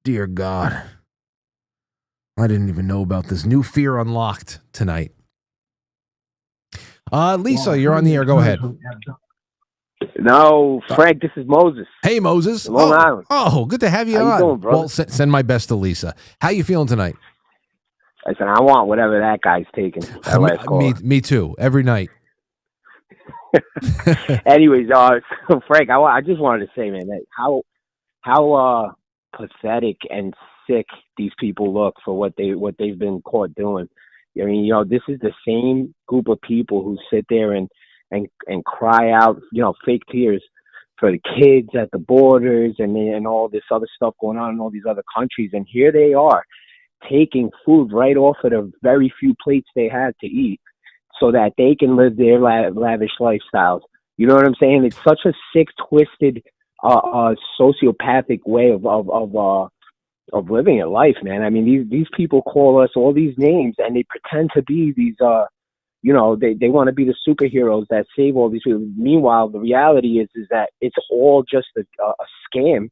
dear God. I didn't even know about this. New fear unlocked tonight. Lisa, you're on the air. Go ahead. No, Frank, this is Moses. Hey, Moses. Long Island. Oh, good to have you on. How you doing, brother? Well, send my best to Lisa. How you feeling tonight? Listen, I want whatever that guy's taking. That last caller. Me too. Every night. Anyways, so Frank, I just wanted to say, man, that how pathetic and sick these people look for what they've been caught doing. I mean, this is the same group of people who sit there and cry out, fake tears for the kids at the borders and all this other stuff going on in all these other countries. And here they are taking food right off of the very few plates they had to eat so that they can live their lavish lifestyles. You know what I'm saying? It's such a sick, twisted, sociopathic way of living your life, man. I mean, these people call us all these names and they pretend to be these, they want to be the superheroes that save all these people. Meanwhile, the reality is that it's all just a scam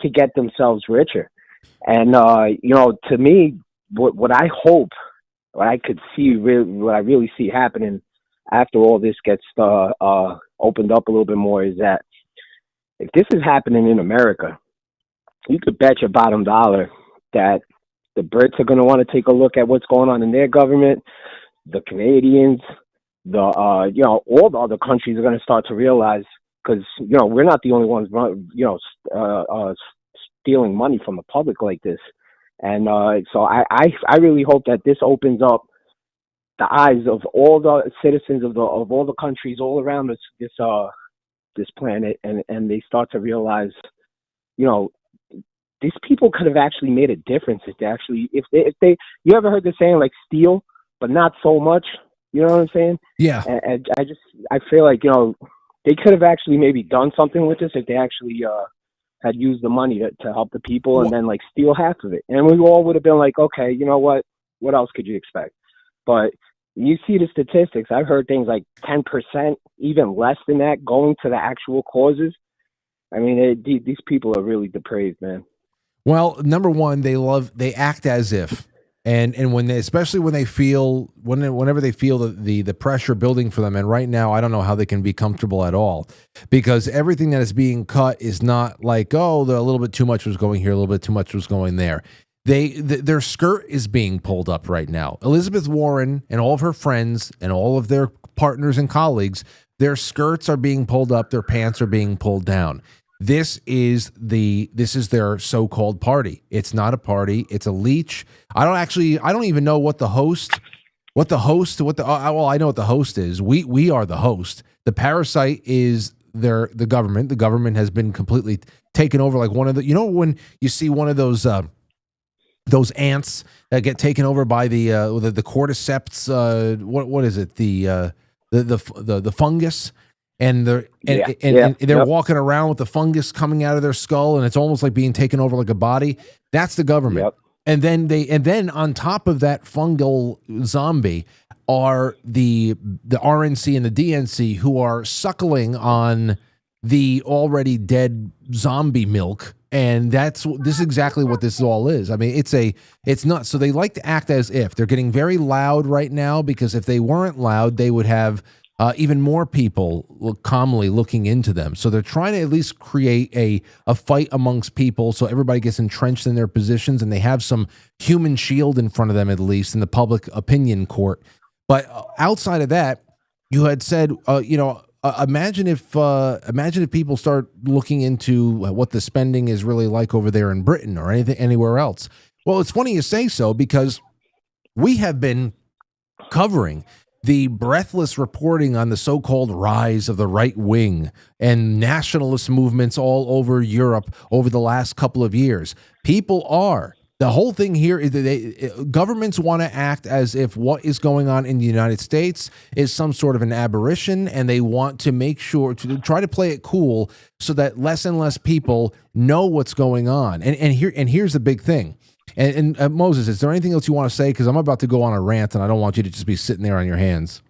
to get themselves richer. And, to me, what I hope, what I could see, what I really see happening after all this gets opened up a little bit more is that if this is happening in America, you could bet your bottom dollar that the Brits are going to want to take a look at what's going on in their government. The Canadians, all the other countries are going to start to realize, because, we're not the only ones, stealing money from the public like this. And so I really hope that this opens up the eyes of all the citizens of all the countries all around this planet, and they start to realize, these people could have actually made a difference if they you ever heard the saying like steal but not so much, you know what I'm saying? Yeah. And I feel like, they could have actually maybe done something with this if they actually had used the money to help the people and then like steal half of it. And we all would have been like, okay, you know what else could you expect? But you see the statistics. I've heard things like 10%, even less than that, going to the actual causes. I mean, these people are really depraved, man. Well, number one, they act as if, and especially when they feel, whenever they feel the pressure building for them. And right now, I don't know how they can be comfortable at all, because everything that is being cut is not like, a little bit too much was going here, a little bit too much was going there. Their skirt is being pulled up right now. Elizabeth Warren and all of her friends and all of their partners and colleagues, their skirts are being pulled up, their pants are being pulled down. This is their so-called party. It's not a party. It's a leech. I don't even know what the host, I know what the host is. We are the host. The parasite is the government. The government has been completely taken over, like one of the, when you see one of those those ants that get taken over by the cordyceps. What is it? The fungus, and they're walking around with the fungus coming out of their skull, and it's almost like being taken over like a body. That's the government. Yep. And then on top of that fungal zombie are the RNC and the DNC, who are suckling on the already dead zombie milk. And this is exactly what this all is. I mean, it's nuts. So they like to act as if. They're getting very loud right now, because if they weren't loud, they would have even more people calmly looking into them. So they're trying to at least create a fight amongst people, so everybody gets entrenched in their positions, and they have some human shield in front of them, at least in the public opinion court. But outside of that, you had said, imagine if people start looking into what the spending is really like over there in Britain or anywhere else. Well, it's funny you say so, because we have been covering the breathless reporting on the so-called rise of the right wing and nationalist movements all over Europe over the last couple of years. The whole thing here is that governments want to act as if what is going on in the United States is some sort of an aberration, and they want to make sure to try to play it cool so that less and less people know what's going on. And here's the big thing. And Moses, is there anything else you want to say? Because I'm about to go on a rant, and I don't want you to just be sitting there on your hands.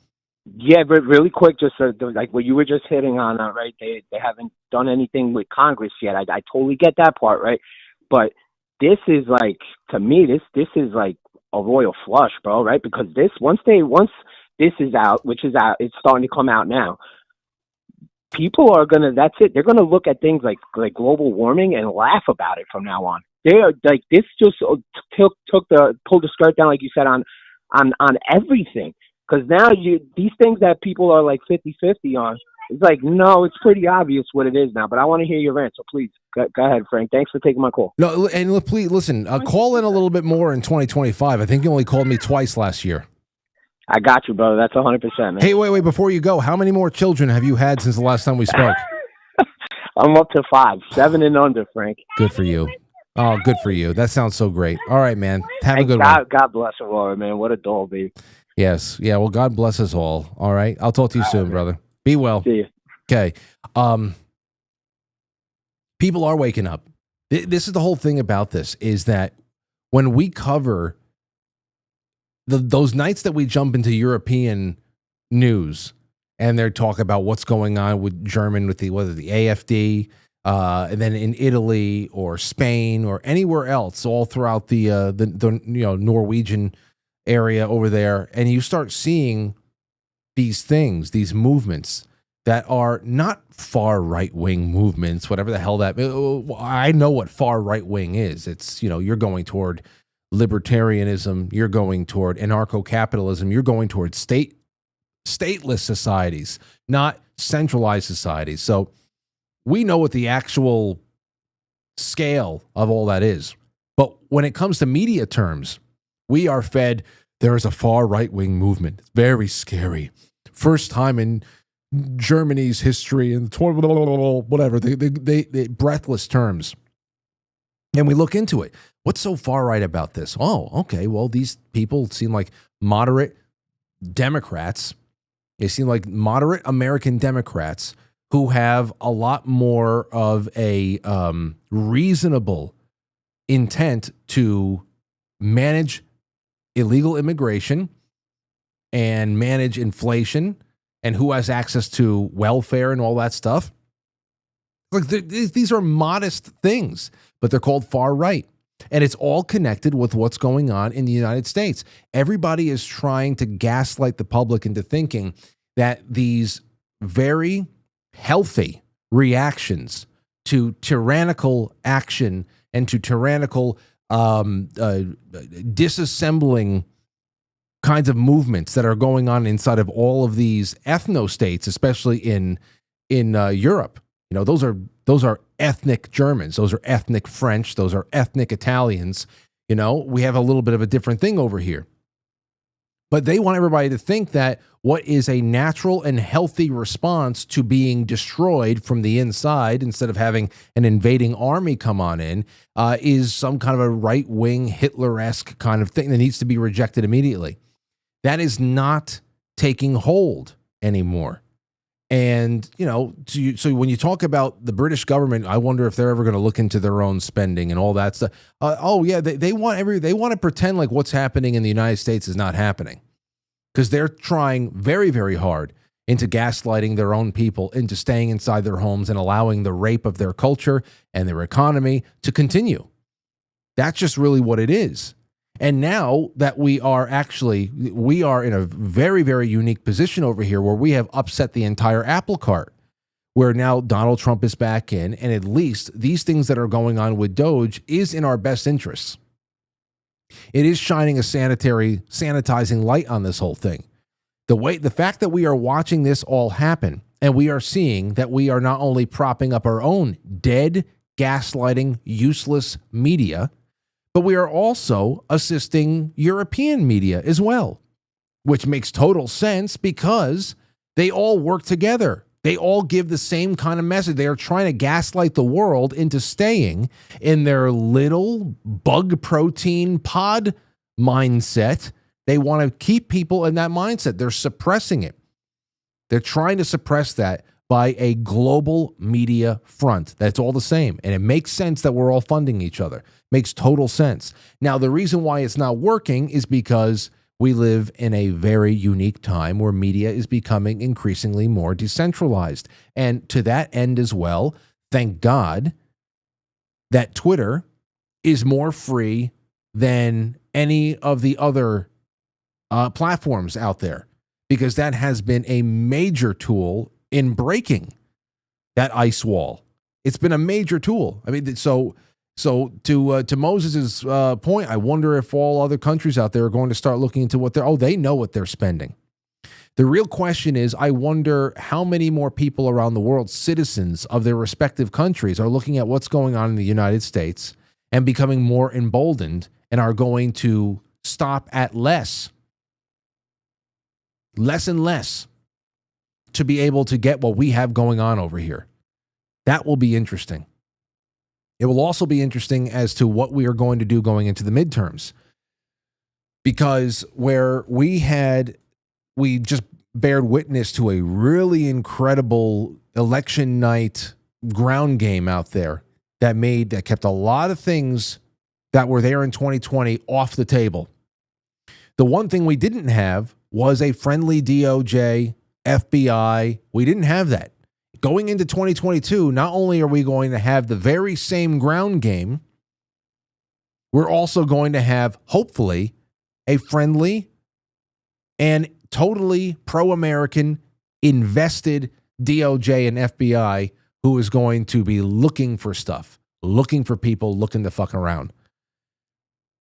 Yeah, but really quick, just like what you were just hitting on, right? They haven't done anything with Congress yet. I totally get that part, right? But this is like, to me, this is like a royal flush, bro, right? Because once this is out, which is out, it's starting to come out now. People are that's it. They're gonna look at things like global warming and laugh about it from now on. They are like, this just pulled the skirt down, like you said, on everything. Because now these things that people are like 50-50 on, it's like, no, it's pretty obvious what it is now. But I want to hear your rant, so please go ahead, Frank. Thanks for taking my call. No, and please listen. Call in a little bit more in 2025. I think you only called me twice last year. I got you, brother. That's 100%, man. Hey, wait, before you go, how many more children have you had since the last time we spoke? I'm up to 5, 7 and under, Frank. Good for you. Oh, good for you. That sounds so great. All right, man. Have a good one. God bless Aurora, man. What a doll, baby. Yes. Yeah. Well, God bless us all. All right. I'll talk to you soon, brother. Be well. See you. Okay. People are waking up. This is the whole thing about this, is that when we cover those nights that we jump into European news and they're talking about what's going on with German, with the AfD, and then in Italy or Spain or anywhere else, all throughout the Norwegian area over there, and you start seeing these things, these movements that are not far right-wing movements, whatever the hell that. I know what far right-wing is. It's, you're going toward libertarianism, you're going toward anarcho-capitalism, you're going toward stateless societies, not centralized societies. So we know what the actual scale of all that is. But when it comes to media terms, we are fed, there is a far right-wing movement. It's very scary. First time in Germany's history, and whatever, they breathless terms. And we look into it. What's so far right about this? Oh, okay, well, these people seem like moderate Democrats. They seem like moderate American Democrats who have a lot more of a reasonable intent to manage illegal immigration and manage inflation, and who has access to welfare and all that stuff. Like, these are modest things, but they're called far right. And it's all connected with what's going on in the United States. Everybody is trying to gaslight the public into thinking that these very healthy reactions to tyrannical action and to tyrannical disassembling kinds of movements that are going on inside of all of these ethno-states, especially in Europe. Those are ethnic Germans. Those are ethnic French. Those are ethnic Italians. We have a little bit of a different thing over here. But they want everybody to think that what is a natural and healthy response to being destroyed from the inside, instead of having an invading army come on in, is some kind of a right-wing Hitler-esque kind of thing that needs to be rejected immediately. That is not taking hold anymore. And, you know, so when you talk about the British government, I wonder if they're ever going to look into their own spending and all that stuff. They want to pretend like what's happening in the United States is not happening, because they're trying very, very hard into gaslighting their own people into staying inside their homes and allowing the rape of their culture and their economy to continue. That's just really what it is. And now that we are in a very, very unique position over here where we have upset the entire apple cart, where now Donald Trump is back in, and at least these things that are going on with DOGE is in our best interests. It is shining a sanitizing light on this whole thing. The fact that we are watching this all happen, and we are seeing that we are not only propping up our own dead, gaslighting, useless media, but we are also assisting European media as well, which makes total sense because they all work together. They all give the same kind of message. They are trying to gaslight the world into staying in their little bug protein pod mindset. They want to keep people in that mindset. They're suppressing it. They're trying to suppress that by a global media front. That's all the same. And it makes sense that we're all funding each other. Makes total sense. Now, the reason why it's not working is because we live in a very unique time where media is becoming increasingly more decentralized. And to that end as well, thank God that Twitter is more free than any of the other platforms out there, because that has been a major tool in breaking that ice wall. It's been a major tool. I mean, so to Moses's point, I wonder if all other countries out there are going to start looking into what they know what they're spending. The real question is, I wonder how many more people around the world, citizens of their respective countries, are looking at what's going on in the United States and becoming more emboldened and are going to stop at less and less to be able to get what we have going on over here. That will be interesting. It will also be interesting as to what we are going to do going into the midterms, because where we just bared witness to a really incredible election night ground game out there that kept a lot of things that were there in 2020 off the table. The one thing we didn't have was a friendly DOJ, FBI. We didn't have that. Going into 2022, not only are we going to have the very same ground game, we're also going to have, hopefully, a friendly and totally pro-American invested DOJ and FBI who is going to be looking for stuff, looking for people, looking to fuck around.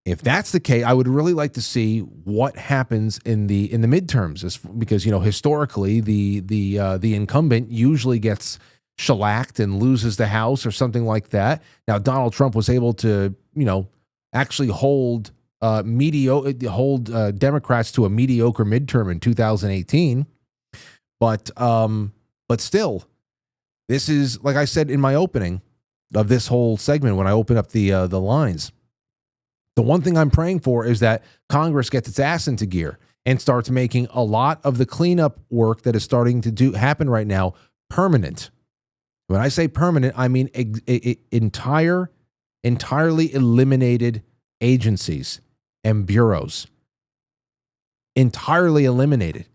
If that's the case, I would really like to see what happens in the midterms, because historically the incumbent usually gets shellacked and loses the House or something like that. Now Donald Trump was able to actually hold Democrats to a mediocre midterm in 2018, but still, this is, like I said in my opening of this whole segment when I opened up the lines. The one thing I'm praying for is that Congress gets its ass into gear and starts making a lot of the cleanup work that is starting to happen right now permanent. When I say permanent, I mean entirely eliminated agencies and bureaus. Entirely eliminated.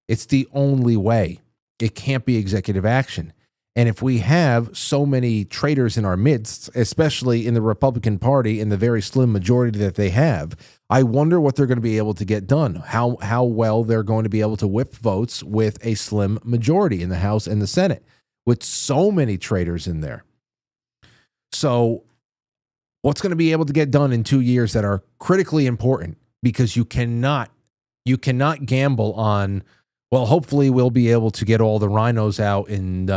It's the only way. It can't be executive action. And if we have so many traitors in our midst, especially in the Republican Party in the very slim majority that they have, I wonder what they're going to be able to get done, how well they're going to be able to whip votes with a slim majority in the House and the Senate, with so many traitors in there. So what's going to be able to get done in 2 years that are critically important, because you cannot gamble on, well, hopefully we'll be able to get all the rhinos out in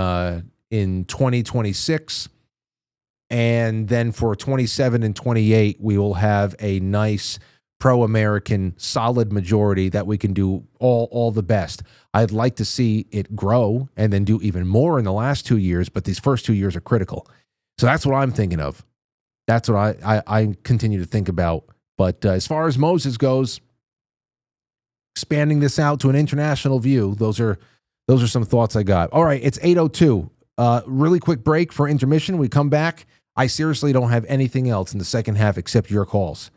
2026, and then for 27 and 28 we will have a nice pro-American, solid majority that we can do all the best. I'd like to see it grow and then do even more in the last 2 years, but these first 2 years are critical. So that's what I'm thinking of. That's what I continue to think about. But as far as Moses goes, expanding this out to an international view, those are some thoughts I got. All right, it's 8:02. Really quick break for intermission. We come back. I seriously don't have anything else in the second half except your calls.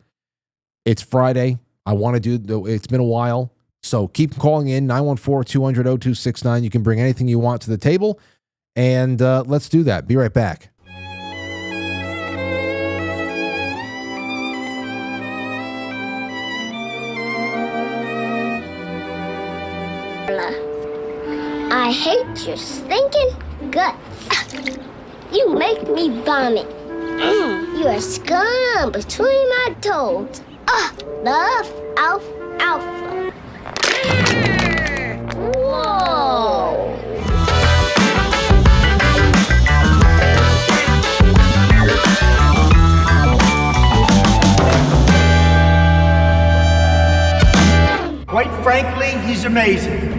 It's Friday. I want to do, it's been a while. So keep calling in, 914-200-0269. You can bring anything you want to the table. And let's do that. Be right back. I hate your stinking guts. You make me vomit. You're a scum between my toes. Love, alpha. Whoa. Quite frankly, he's amazing.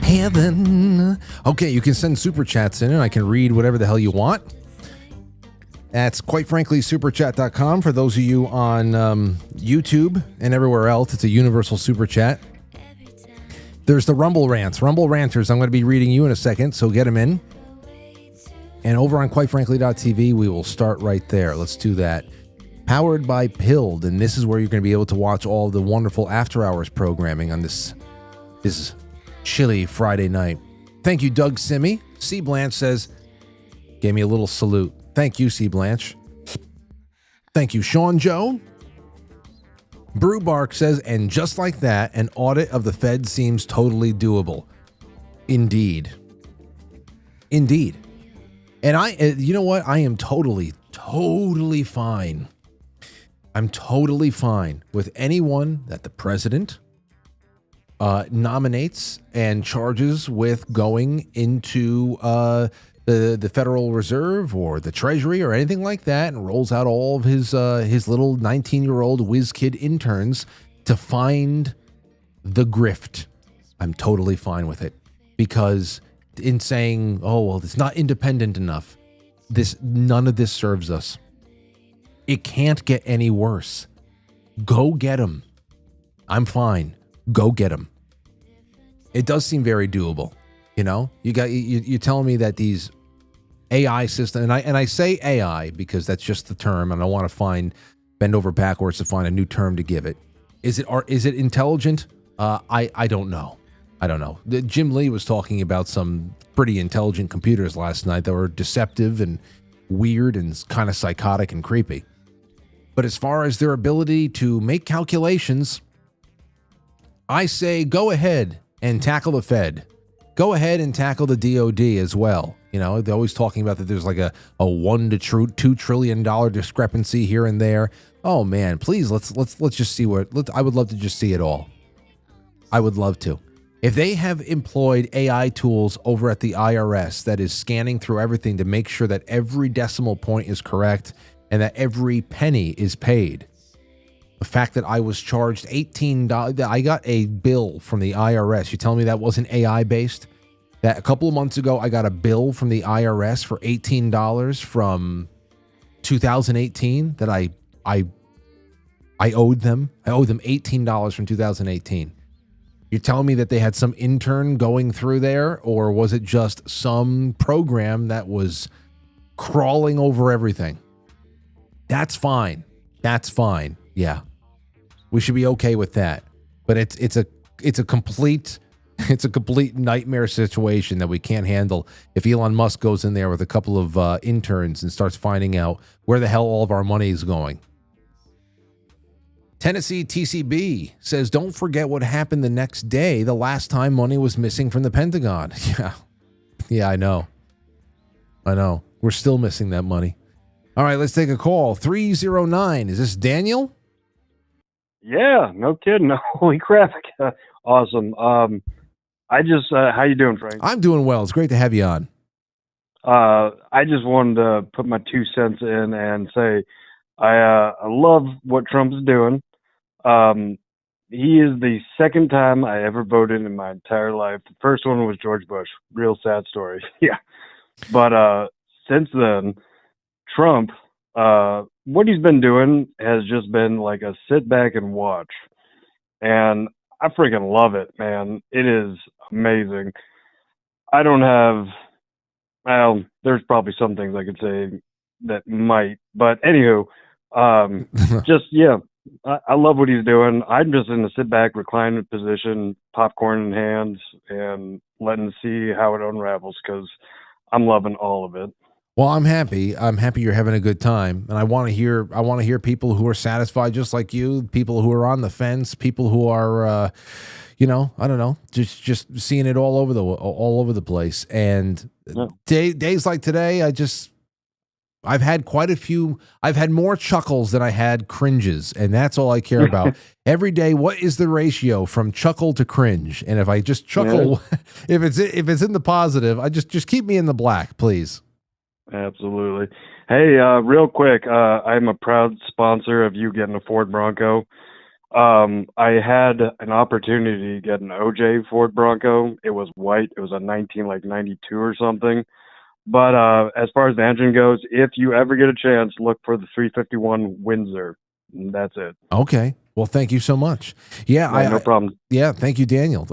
Heaven. Okay, you can send super chats in and I can read whatever the hell you want. That's quite frankly superchat.com for those of you on YouTube and everywhere else. It's a universal super chat. There's the Rumble Rants. Rumble Ranters, I'm going to be reading you in a second, so get them in. And over on quitefrankly.tv, we will start right there. Let's do that. Powered by Pilled, and this is where you're going to be able to watch all the wonderful after hours programming on this chilly Friday night. Thank you, Doug Simi. C. Blanche says, gave me a little salute. Thank you, C. Blanche. Thank you, Sean Joe. Brew Bark says, and just like that, an audit of the Fed seems totally doable. Indeed. And you know what? I am totally fine. I'm totally fine with anyone that the president nominates and charges with going into the Federal Reserve or the Treasury or anything like that, and rolls out all of his little 19-year-old whiz kid interns to find the grift. I'm totally fine with it, because in saying, oh well, it's not independent enough, none of this serves us. It can't get any worse. Go get him. I'm fine. Go get him. It does seem very doable. You know, you're telling me that these AI systems, and I say AI because that's just the term, and I want to bend over backwards to find a new term to give it. Is it intelligent? I don't know. Jim Lee was talking about some pretty intelligent computers last night that were deceptive and weird and kind of psychotic and creepy. But as far as their ability to make calculations, I say go ahead and tackle the Fed. Go ahead and tackle the DOD as well. You know, they're always talking about that there's like a $1 to $2 trillion discrepancy here and there. Oh man, please let's just see I would love to just see it all. I would love to. If they have employed AI tools over at the IRS that is scanning through everything to make sure that every decimal point is correct and that every penny is paid. The fact that I was charged $18, I got a bill from the IRS. You tell me that wasn't AI based? That a couple of months ago, I got a bill from the IRS for $18 from 2018 that I owed them. I owed them $18 from 2018. You're telling me that they had some intern going through there, or was it just some program that was crawling over everything? That's fine. Yeah. We should be okay with that. But it's a complete nightmare situation that we can't handle if Elon Musk goes in there with a couple of interns and starts finding out where the hell all of our money is going. Tennessee TCB says, don't forget what happened the next day, the last time money was missing from the Pentagon. Yeah, I know. We're still missing that money. All right, let's take a call. 309. Is this Daniel? Yeah, no kidding. Holy crap. Awesome. I just, how you doing, Frank? I'm doing well. It's great to have you on. I just wanted to put my 2 cents in and say I love what Trump's doing. He is the second time I ever voted in my entire life. The first one was George Bush. Real sad story. Yeah. But since then, Trump, what he's been doing has just been like a sit back and watch. And I freaking love it, man. It is amazing. I don't have, well, there's probably some things I could say that might, but anywho, just, yeah, I love what he's doing. I'm just in a sit back, reclining position, popcorn in hands, and letting see how it unravels because I'm loving all of it. Well, I'm happy. I'm happy you're having a good time, and I want to hear. I want to hear people who are satisfied, just like you. People who are on the fence. People who are, I don't know, just seeing it all over the place. And days like today, I've had quite a few. I've had more chuckles than I had cringes, and that's all I care about. Every day, what is the ratio from chuckle to cringe? And if I just chuckle, if it's in the positive, I just keep me in the black, please. Absolutely. Hey, real quick, I'm a proud sponsor of you getting a Ford Bronco. I had an opportunity to get an OJ Ford Bronco. It was white. It was a 92 or something. But as far as the engine goes, if you ever get a chance, look for the 351 Windsor. And that's it. Okay. Well, thank you so much. Yeah, no problem. Yeah, thank you, Daniel.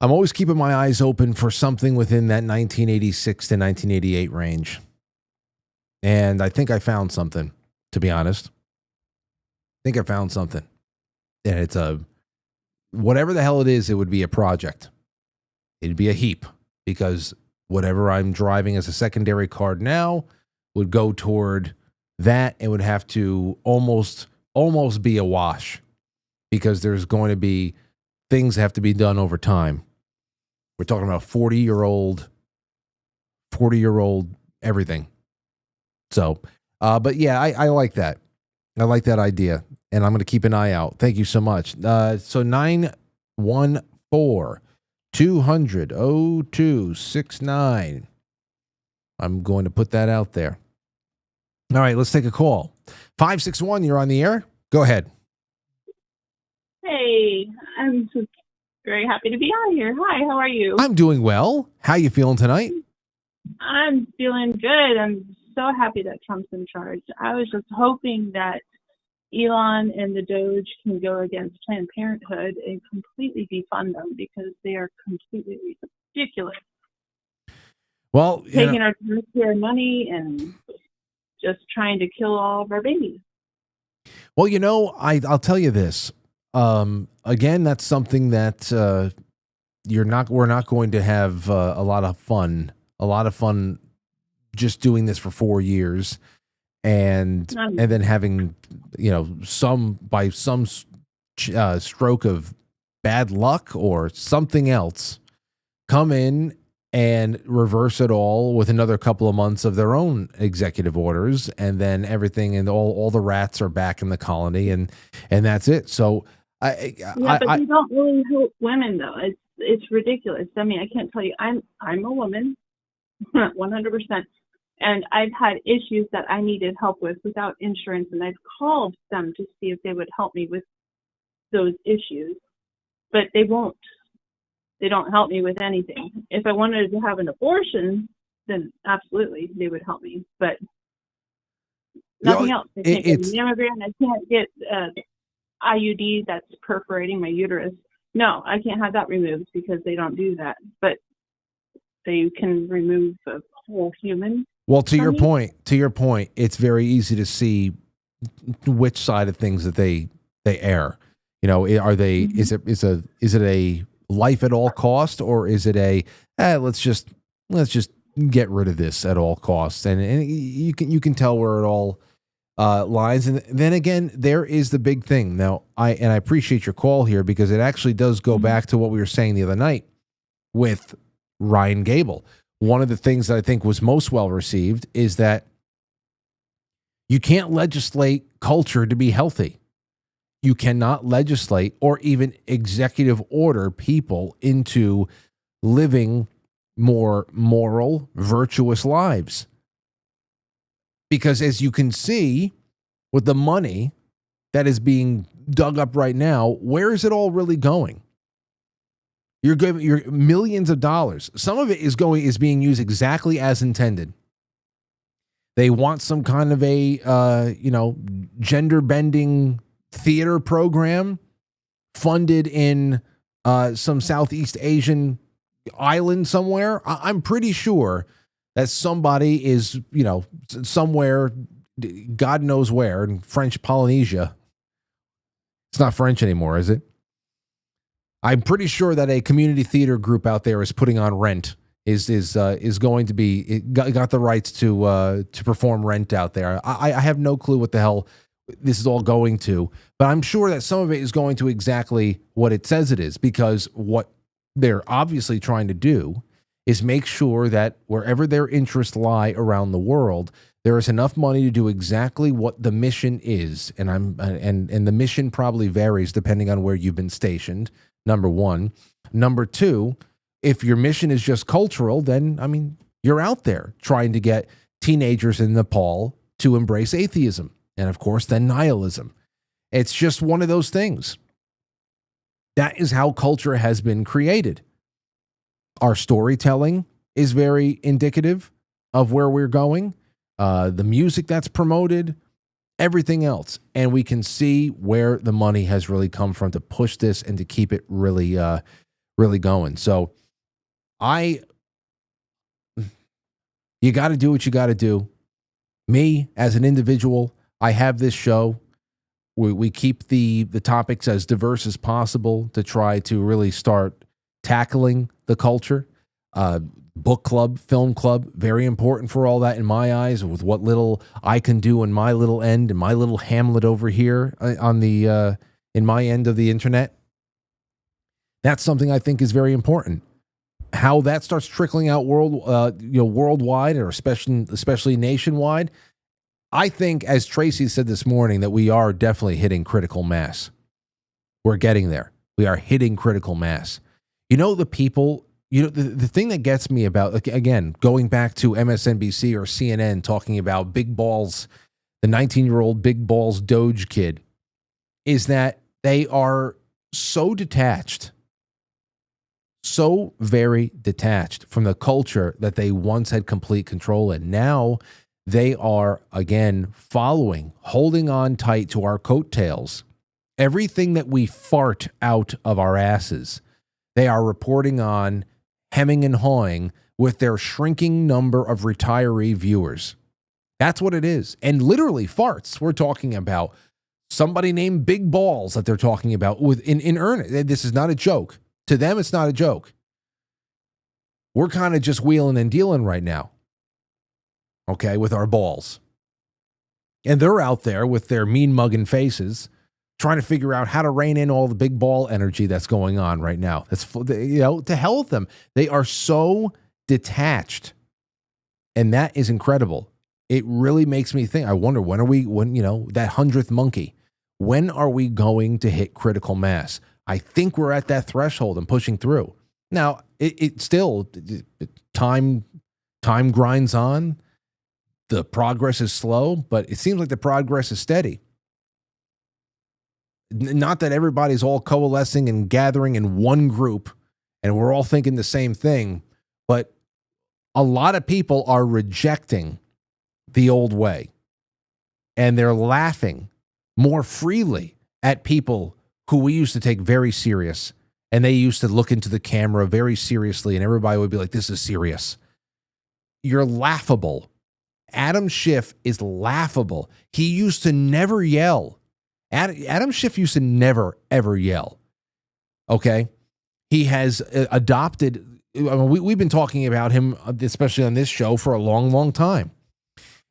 I'm always keeping my eyes open for something within that 1986 to 1988 range. And I think I found something, to be honest. I think I found something. And it's whatever the hell it is, it would be a project. It'd be a heap because whatever I'm driving as a secondary car now would go toward that. It would have to almost be a wash because there's going to be things that have to be done over time. We're talking about 40-year-old everything. So, but yeah, I like that. I like that idea, and I'm going to keep an eye out. Thank you so much. So 914-200-0269. I'm going to put that out there. All right, let's take a call. 561, you're on the air. Go ahead. Hey, I'm just very happy to be on here. Hi, how are you? I'm doing well. How you feeling tonight? I'm feeling good. I'm so happy that Trump's in charge. I was just hoping that Elon and the DOGE can go against Planned Parenthood and completely defund them because they are completely ridiculous. Well, taking our taxpayer money and just trying to kill all of our babies. Well, I'll tell you this. Again, that's something that we're not going to have a lot of fun just doing this for 4 years and then having, some stroke of bad luck or something else come in and reverse it all with another couple of months of their own executive orders, and then everything and all the rats are back in the colony, and that's it. So but they don't really help women though. It's ridiculous. I mean, I can't tell you. I'm a woman, 100%, and I've had issues that I needed help with without insurance, and I've called them to see if they would help me with those issues, but they won't. They don't help me with anything. If I wanted to have an abortion, then absolutely they would help me, but nothing else. I can't get an mammogram. I can't get IUD that's perforating my uterus. No, I can't have that removed because they don't do that. But they can remove a whole human. Well, to your point, it's very easy to see which side of things that they err. Are they? Mm-hmm. Is it a life at all cost, or is it a let's just get rid of this at all costs? And you can tell where it all lines. And then again, there is the big thing. Now, I appreciate your call here because it actually does go back to what we were saying the other night with Ryan Gable. One of the things that I think was most well received is that You can't legislate culture to be healthy. You cannot legislate or even executive order people into living more moral, virtuous lives. Because as you can see, with the money that is being dug up right now, where is it all really going? You're giving your millions of dollars. Some of it is being used exactly as intended. They want some kind of a gender bending theater program funded in some Southeast Asian island somewhere. I'm pretty sure that somebody is, somewhere, God knows where, in French Polynesia. It's not French anymore, is it? I'm pretty sure that a community theater group out there is putting on Rent. Is going to be got the rights to perform Rent out there. I have no clue what the hell this is all going to, but I'm sure that some of it is going to exactly what it says it is, because what they're obviously trying to do is make sure that wherever their interests lie around the world, there is enough money to do exactly what the mission is, and the mission probably varies depending on where you've been stationed. Number one. Number two, if your mission is just cultural, then, you're out there trying to get teenagers in Nepal to embrace atheism. And, of course, then nihilism. It's just one of those things. That is how culture has been created. Our storytelling is very indicative of where we're going. The music that's promoted, everything else. And we can see where the money has really come from to push this and to keep it really, really going. So you got to do what you got to do. Me, as an individual, I have this show. We keep the topics as diverse as possible to try to really start tackling the culture. Book club, film club, very important for all that in my eyes, with what little I can do in my little end, in my little hamlet over here on the in my end of the internet. That's something I think is very important. How that starts trickling out worldwide, or especially nationwide, I think, as Tracy said this morning, that we are definitely hitting critical mass. We're getting there. We are hitting critical mass. The people. The thing that gets me about, again, going back to MSNBC or CNN talking about Big Balls, the 19-year-old Big Balls DOGE kid, is that they are so detached, so very detached from the culture that they once had complete control in. Now they are, again, holding on tight to our coattails. Everything that we fart out of our asses, they are reporting on, hemming and hawing with their shrinking number of retiree viewers. That's what it is. And literally farts. We're talking about somebody named Big Balls that they're talking about in earnest. This is not a joke. To them, it's not a joke. We're kind of just wheeling and dealing right now. Okay, with our balls. And they're out there with their mean mugging faces trying to figure out how to rein in all the big ball energy that's going on right now. That's, to hell with them. They are so detached. And that is incredible. It really makes me think. I wonder, that 100th monkey, when are we going to hit critical mass? I think we're at that threshold and pushing through. Now, it still, time grinds on. The progress is slow, but it seems like the progress is steady. Not that everybody's all coalescing and gathering in one group and we're all thinking the same thing, but a lot of people are rejecting the old way, and they're laughing more freely at people who we used to take very serious, and they used to look into the camera very seriously, and everybody would be like, this is serious. You're laughable. Adam Schiff is laughable. He used to never yell. Adam Schiff used to never, ever yell. Okay? He has adopted, we've been talking about him, especially on this show, for a long, long time.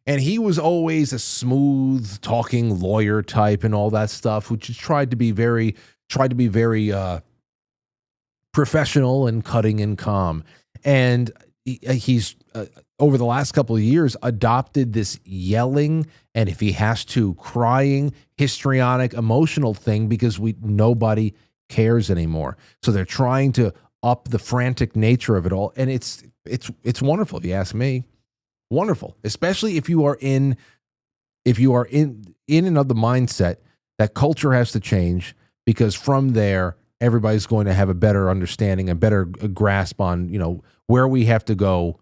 And he was always a smooth talking lawyer type and all that stuff, which tried to be very professional and cutting and calm. And he's over the last couple of years, adopted this yelling and, if he has to, crying, histrionic, emotional thing because nobody cares anymore. So they're trying to up the frantic nature of it all, and it's wonderful if you ask me. Wonderful, especially if you are in another mindset that culture has to change, because from there everybody's going to have a better understanding, a better grasp on, where we have to go,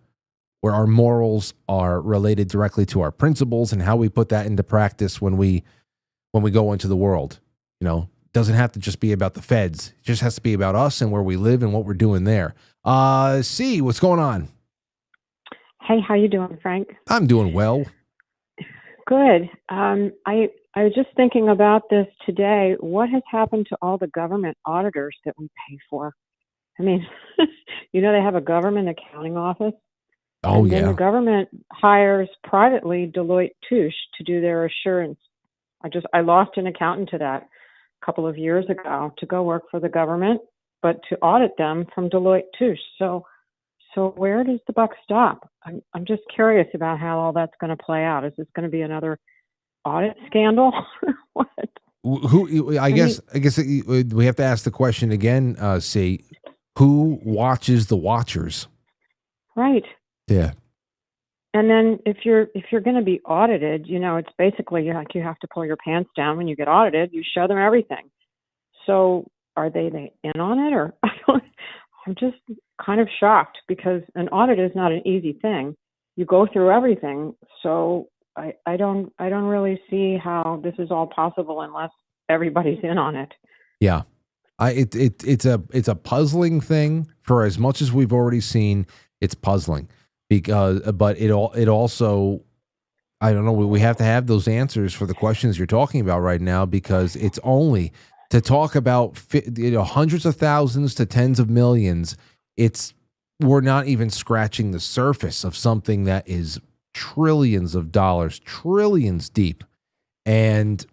where our morals are related directly to our principles, and how we put that into practice when we go into the world. It doesn't have to just be about the feds. It just has to be about us and where we live and what we're doing there. C, what's going on? Hey, how you doing, Frank? I'm doing well. Good. I was just thinking about this today. What has happened to all the government auditors that we pay for? I mean, they have a government accounting office. Oh, and yeah. then the government hires privately Deloitte Touche to do their assurance. I lost an accountant to that a couple of years ago to go work for the government, but to audit them from Deloitte Touche. So where does the buck stop? I'm just curious about how all that's going to play out. Is this going to be another audit scandal? What? I guess we have to ask the question again, C. Who watches the watchers? Right. Yeah. And then if you're going to be audited, it's basically like you have to pull your pants down when you get audited. You show them everything. So are they in on it, or I'm just kind of shocked, because an audit is not an easy thing. You go through everything. So I don't really see how this is all possible unless everybody's in on it. Yeah. It's a puzzling thing. For as much as we've already seen, it's puzzling, but it also, I don't know, we have to have those answers for the questions you're talking about right now, because it's only to talk about hundreds of thousands to tens of millions. We're not even scratching the surface of something that is trillions of dollars, trillions deep. And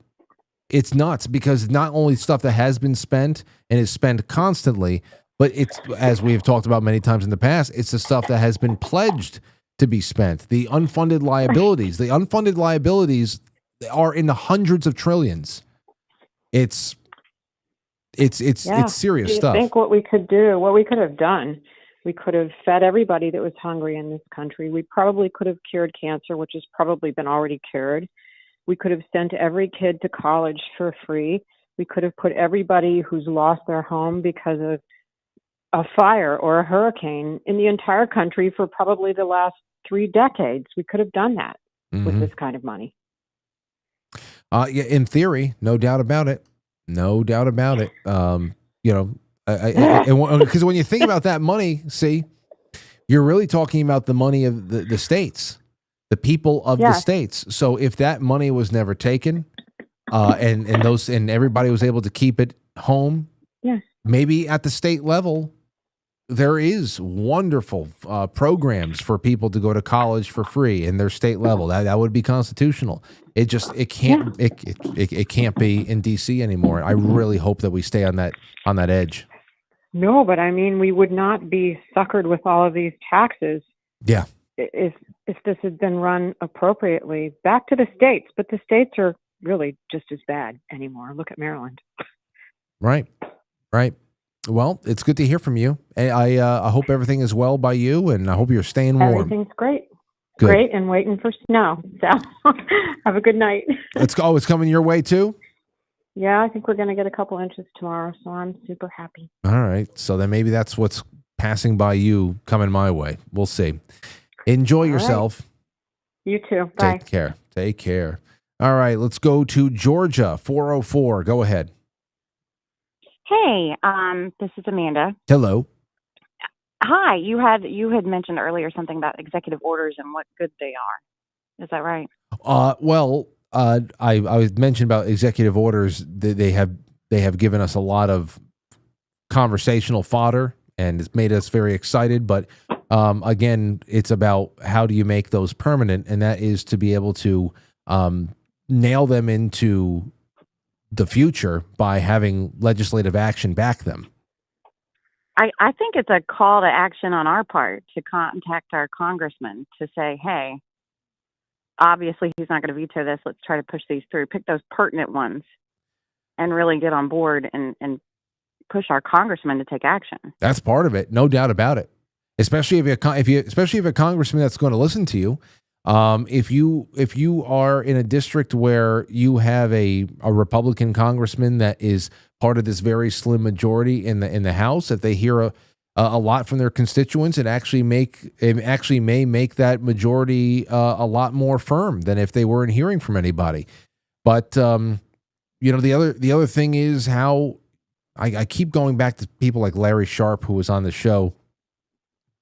it's nuts, because not only stuff that has been spent and is spent constantly, but it's, as we have talked about many times in the past, it's the stuff that has been pledged to be spent. The unfunded liabilities. The unfunded liabilities are in the hundreds of trillions. It's serious stuff. I think what we could have done, we could have fed everybody that was hungry in this country. We probably could have cured cancer, which has probably been already cured. We could have sent every kid to college for free. We could have put everybody who's lost their home because of a fire or a hurricane in the entire country for probably the last 3 decades. We could have done that with this kind of money. Yeah, in theory, no doubt about it. No doubt about it. Because when you think about that money, see, you're really talking about the money of the states, the people of the states. So if that money was never taken, and everybody was able to keep it home, maybe at the state level, there is wonderful programs for people to go to college for free in their state level. That would be constitutional. It can't be in DC anymore. I really hope that we stay on that edge. No, but I mean, we would not be suckered with all of these taxes. Yeah. If this had been run appropriately, back to the states, but the states are really just as bad anymore. Look at Maryland. Right. Well, it's good to hear from you. I hope everything is well by you, and I hope you're staying warm. Everything's great. Good. Great, and waiting for snow. So have a good night. Let's go. Oh, it's coming your way too? Yeah, I think we're going to get a couple inches tomorrow, so I'm super happy. All right. So then maybe that's what's passing by you coming my way. We'll see. Enjoy yourself. Right. You too. Bye. Take care. All right. Let's go to Georgia, 404. Go ahead. Hey, this is Amanda. Hello. Hi. You had mentioned earlier something about executive orders and what good they are. Is that right? Well, I mentioned about executive orders. They have given us a lot of conversational fodder, and it's made us very excited. But again, it's about how do you make those permanent, and that is to be able to nail them into the future by having legislative action back them. I think it's a call to action on our part to contact our congressman to say, hey, obviously he's not going to veto this. Let's try to push these through. Pick those pertinent ones and really get on board and push our congressman to take action. That's part of it, no doubt about it. Especially if you have a congressman that's going to listen to you. If you are in a district where you have a Republican congressman that is part of this very slim majority in the House, if they hear a lot from their constituents, it actually may make that majority a lot more firm than if they weren't hearing from anybody. But the other thing is how I keep going back to people like Larry Sharp, who was on the show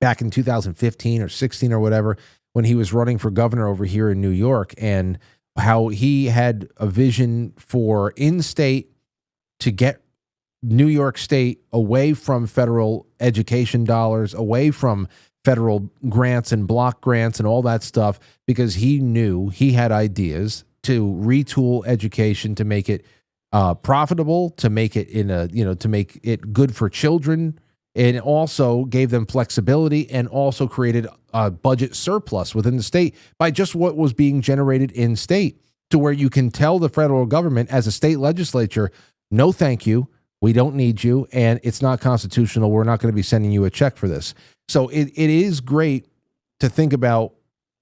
back in 2015 or 16 or whatever, when he was running for governor over here in New York, and how he had a vision for in-state to get New York State away from federal education dollars, away from federal grants and block grants and all that stuff, because he knew he had ideas to retool education to make it profitable, to make it to make it good for children, and also gave them flexibility, and also created a budget surplus within the state by just what was being generated in state, to where you can tell the federal government as a state legislature, no, thank you. We don't need you, and it's not constitutional. We're not going to be sending you a check for this. So it is great to think about,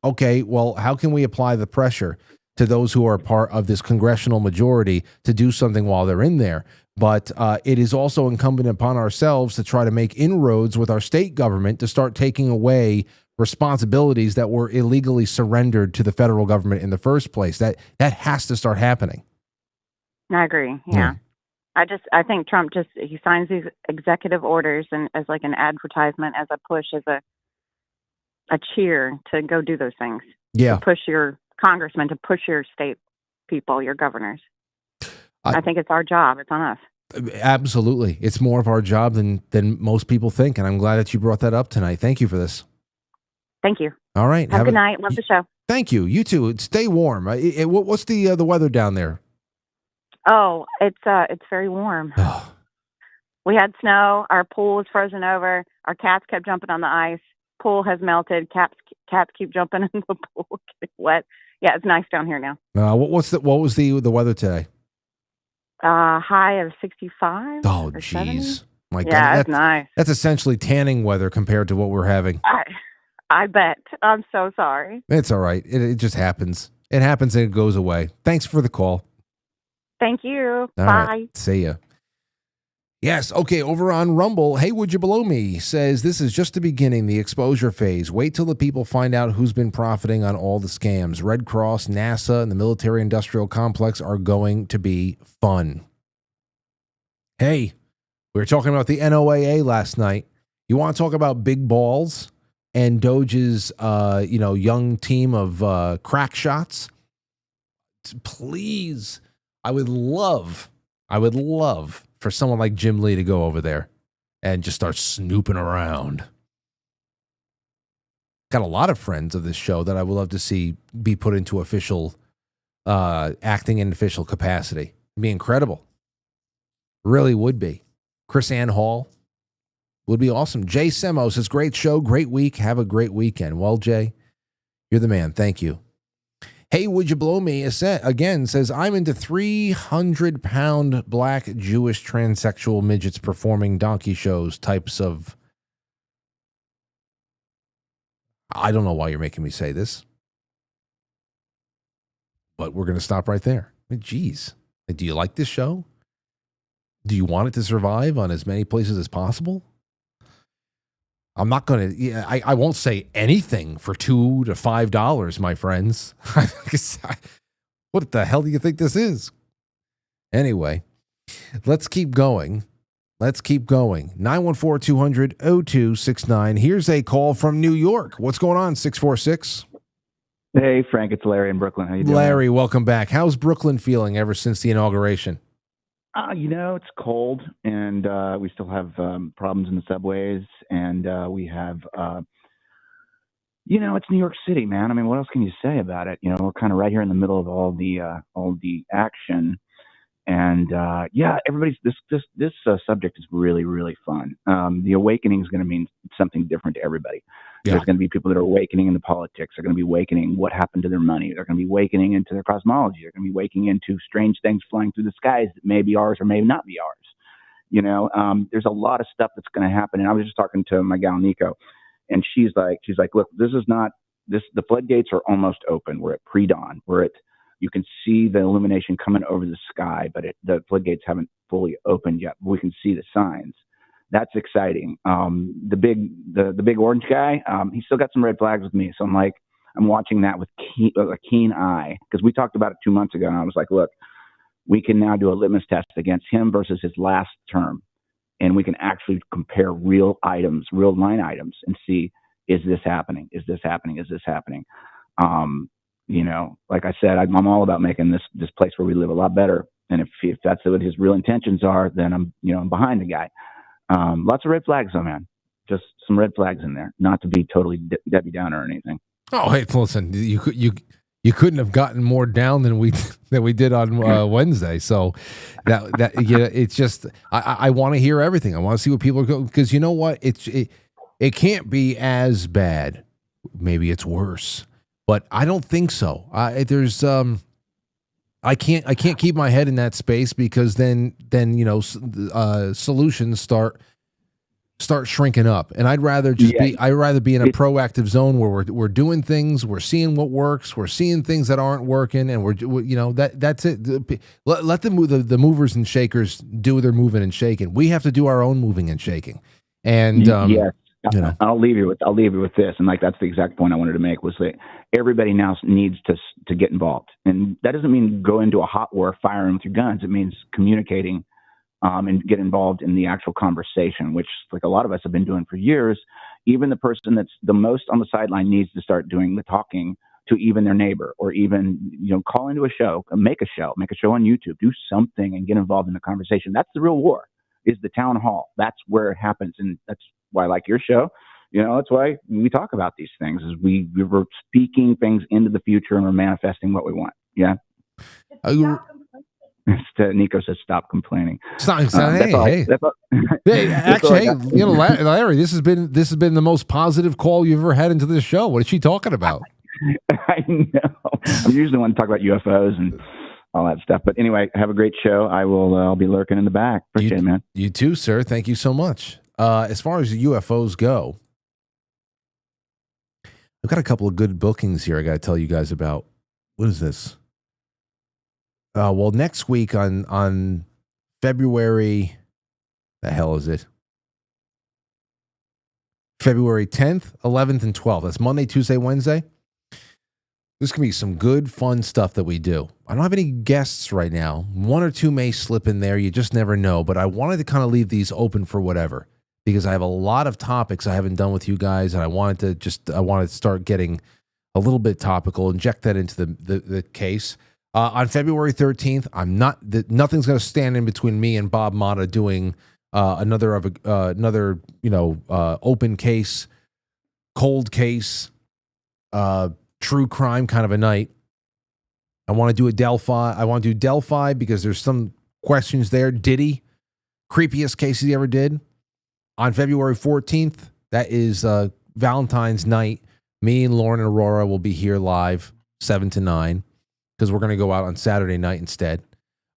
okay, well, how can we apply the pressure to those who are part of this congressional majority to do something while they're in there? But it is also incumbent upon ourselves to try to make inroads with our state government to start taking away responsibilities that were illegally surrendered to the federal government in the first place. That has to start happening. I agree. Yeah. I think Trump he signs these executive orders and as like an advertisement, as a push, as a cheer to go do those things. Yeah. To push your congressman, to push your state people, your governors. I think it's our job. It's on us. Absolutely. It's more of our job than most people think. And I'm glad that you brought that up tonight. Thank you for this. Thank you. All right. Have a good night. Love the show. Thank you. You too. Stay warm. What's the weather down there? Oh, it's very warm. We had snow. Our pool was frozen over. Our cats kept jumping on the ice. Pool has melted. Cats keep jumping in the pool, getting wet. Yeah, it's nice down here now. What was the weather today? High of 65. Oh, or 70. jeez. My God, that's nice. That's essentially tanning weather compared to what we're having. I bet. I'm so sorry. It's all right. It just happens. It happens and it goes away. Thanks for the call. Thank you. All Bye. Right. See ya. Yes. Okay. Over on Rumble, Hey, Would You Below Me says this is just the beginning, the exposure phase. Wait till the people find out who's been profiting on all the scams. Red Cross, NASA, and the military industrial complex are going to be fun. Hey, we were talking about the NOAA last night. You want to talk about big balls and DOGE's, young team of crack shots? Please, I would love for someone like Jim Lee to go over there and just start snooping around. Got a lot of friends of this show that I would love to see be put into official, acting in official capacity. It'd be incredible. Really would be. Chris Ann Hall would be awesome. Jay Semo says, great show, great week. Have a great weekend. Well, Jay, you're the man. Thank you. Hey, Would You Blow Me? Again, says, I'm into 300-pound black Jewish transsexual midgets performing donkey shows types of... I don't know why you're making me say this, but we're going to stop right there. Jeez. Do you like this show? Do you want it to survive on as many places as possible? I'm not going to, I won't say anything for $2 to $5, my friends. What the hell do you think this is? Anyway, let's keep going. 914-200-0269. Here's a call from New York. What's going on, 646? Hey, Frank, it's Larry in Brooklyn. How you doing? Larry, welcome back. How's Brooklyn feeling ever since the inauguration? It's cold, and we still have problems in the subways, and we have, it's New York City, man. I mean, what else can you say about it? We're kind of right here in the middle of all the action, And yeah, everybody's this subject is really, really fun. The awakening is going to mean something different to everybody. Yeah. There's going to be people that are awakening into politics. They're going to be awakening what happened to their money. They're going to be awakening into their cosmology. They're going to be awakening into strange things flying through the skies that may be ours or may not be ours. You know, there's a lot of stuff that's going to happen. And I was just talking to my gal Nico, and she's like, look, this is not this. The floodgates are almost open. We're at pre-dawn. You can see the illumination coming over the sky, but the floodgates haven't fully opened yet. We can see the signs. That's exciting. The big orange guy, he's still got some red flags with me. So I'm watching that with a keen eye, because we talked about it 2 months ago, and I was like, look, we can now do a litmus test against him versus his last term, and we can actually compare real items, real line items, and see, is this happening? Is this happening? Is this happening? You know, like I said, I'm all about making this place where we live a lot better. And if that's what his real intentions are, then I'm behind the guy. Lots of red flags, though, man. Just some red flags in there. Not to be totally Debbie Downer or anything. Oh, hey, listen, you couldn't have gotten more down than we did on Wednesday. So that yeah, it's just I want to hear everything. I want to see what people are going, because you know what, it can't be as bad. Maybe it's worse, but I don't think so. There's I can't keep my head in that space, because then you know solutions start shrinking up, and I'd rather be in a proactive zone where we're doing things, we're seeing what works, we're seeing things that aren't working, and that's it. Let the movers and shakers do their moving and shaking. We have to do our own moving and shaking. And yes. I'll leave you with this, and that's the exact point I wanted to make, was that everybody now needs to get involved, and that doesn't mean go into a hot war firing with your guns. It means communicating, and get involved in the actual conversation, which a lot of us have been doing for years. Even the person that's the most on the sideline needs to start doing the talking to even their neighbor, or even call into a show, make a show on YouTube, do something and get involved in the conversation. That's the real war, is the town hall. That's where it happens, and that's why I like your show. That's why we talk about these things, is we're speaking things into the future, and we're manifesting what we want. Yeah. Nico says, "Stop complaining." Hey, actually, Larry, this has been the most positive call you've ever had into this show. What is she talking about? I know. I'm usually want to talk about UFOs and all that stuff, but anyway, have a great show. I'll be lurking in the back. Appreciate it, man. You too, sir. Thank you so much. As far as the UFOs go, I've got a couple of good bookings here I got to tell you guys about. What is this? Well, next week on February, the hell is it? February 10th, 11th, and 12th. That's Monday, Tuesday, Wednesday. This can be some good, fun stuff that we do. I don't have any guests right now. One or two may slip in there. You just never know. But I wanted to kind of leave these open for whatever, because I have a lot of topics I haven't done with you guys, and I wanted to start getting a little bit topical, inject that into the case. On February 13th, nothing's going to stand in between me and Bob Mata doing another open case, cold case, true crime kind of a night. I want to do Delphi. I want to do Delphi because there's some questions there. Diddy, creepiest case he ever did. On February 14th, that is Valentine's night. Me and Lauren and Aurora will be here live 7 to 9. Because we're going to go out on Saturday night instead.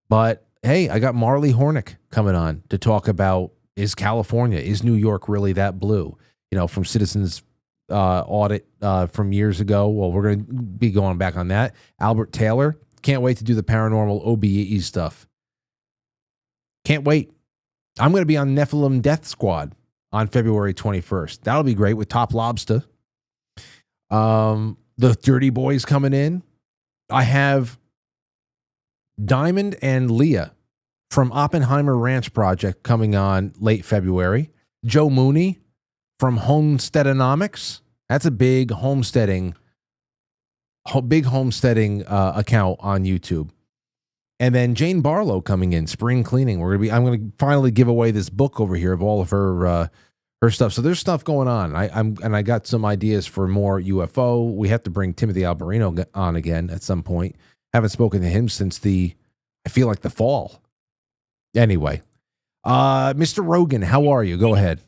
But, hey, I got Marley Hornick coming on to talk about, is New York really that blue? From Citizens Audit from years ago. Well, we're going to be going back on that. Albert Taylor. Can't wait to do the paranormal OBE stuff. Can't wait. I'm going to be on Nephilim Death Squad on February 21st. That'll be great with Top Lobster. The Dirty Boys coming in. I have Diamond and Leah from Oppenheimer Ranch Project coming on late February. Joe Mooney from Homesteadonomics. That's a big homesteading account on YouTube. And then Jane Barlow coming in, Spring Cleaning. I'm going to finally give away this book over here of all of her stuff. So there's stuff going on. I got some ideas for more UFO. We have to bring Timothy Alberino on again at some point. Haven't spoken to him since I I feel like the fall. Anyway, Mr. Rogan, how are you? Go ahead.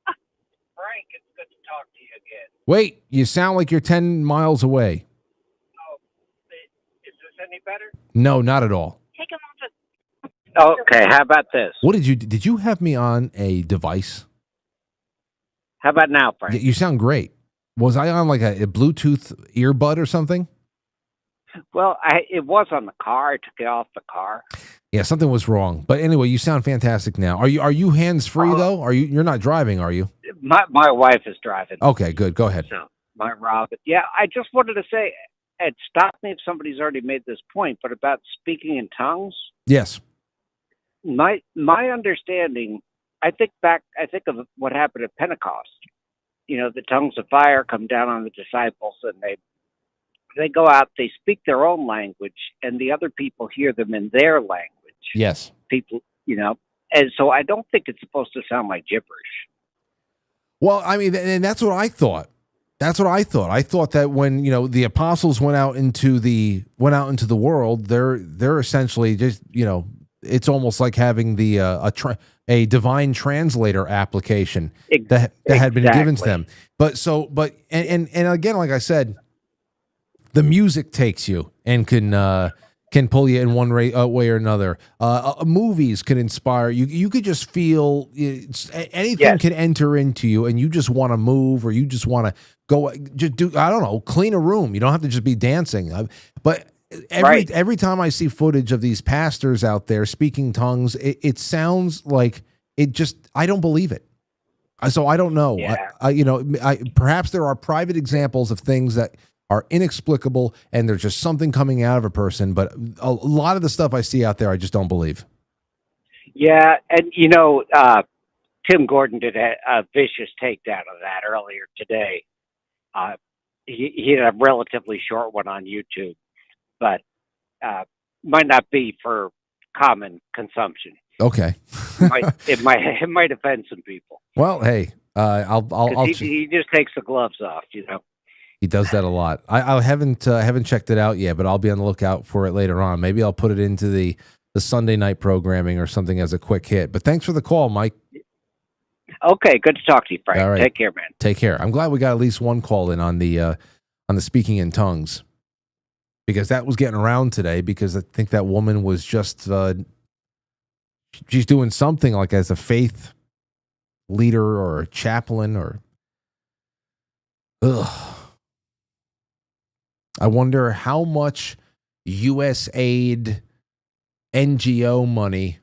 Frank, it's good to talk to you again. Wait, you sound like you're 10 miles away. Oh, is this any better? No, not at all. Take him off. Okay, how about this? What did you have me on a device? How about now, Frank? You sound great. Was I on like a Bluetooth earbud or something? Well, it was on the car. I took it off the car. Yeah, something was wrong. But anyway, you sound fantastic now. Are you hands free though? You're not driving, are you? My wife is driving. Okay, good. Go ahead. So my Robin. Yeah, I just wanted to say, Ed, stop me if somebody's already made this point, but about speaking in tongues. Yes. My understanding, I think of what happened at Pentecost. You know, the tongues of fire come down on the disciples, and they go out, they speak their own language, and the other people hear them in their language. Yes. People, you know, and so I don't think it's supposed to sound like gibberish. Well, I mean, and that's what I thought. That's what I thought. I thought that when, you know, the apostles went out into the world, they're essentially just, you know, it's almost like having the a divine translator application that had been given to them. But again, like I said, the music takes you and can pull you in one way or another. Movies can inspire you. You could just feel anything can enter into you, and you just want to move, or you just want to go. Just do, I don't know, clean a room. You don't have to just be dancing. But every time I see footage of these pastors out there speaking tongues, it sounds like I don't believe it. So I don't know. Yeah. Perhaps there are private examples of things that are inexplicable, and there's just something coming out of a person. But a lot of the stuff I see out there, I just don't believe. Yeah, and Tim Gordon did a vicious takedown of that earlier today. He had a relatively short one on YouTube, but might not be for common consumption. Okay, it might offend some people. Well, hey, he just takes the gloves off, you know. He does that a lot. I haven't checked it out yet, but I'll be on the lookout for it later on. Maybe I'll put it into the Sunday night programming or something as a quick hit. But thanks for the call, Mike. Okay, good to talk to you, Frank. All right. Take care, man. Take care. I'm glad we got at least one call in on the speaking in tongues, because that was getting around today. Because I think that woman was just she's doing something like as a faith leader or a chaplain or. Ugh. I wonder how much U.S. aid NGO money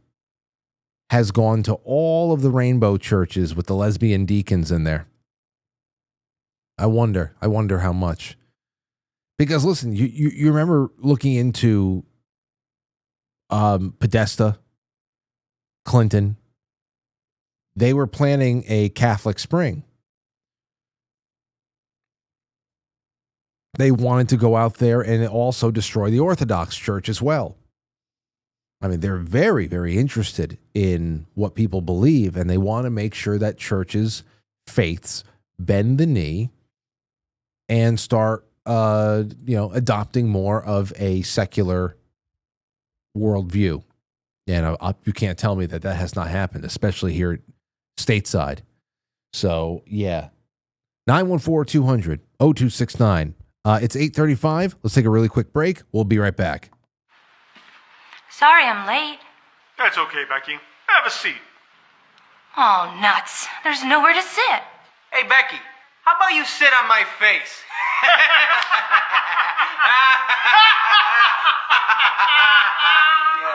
has gone to all of the rainbow churches with the lesbian deacons in there. I wonder how much. Because listen, you remember looking into Podesta, Clinton. They were planning a Catholic Spring. They wanted to go out there and also destroy the Orthodox Church as well. I mean, they're very, very interested in what people believe, and they want to make sure that churches, faiths, bend the knee and start, adopting more of a secular worldview. And you can't tell me that has not happened, especially here stateside. So, yeah. 914-200-0269. It's 8:35. Let's take a really quick break. We'll be right back. Sorry I'm late. That's okay, Becky. Have a seat. Oh, nuts. There's nowhere to sit. Hey, Becky, how about you sit on my face? Yeah,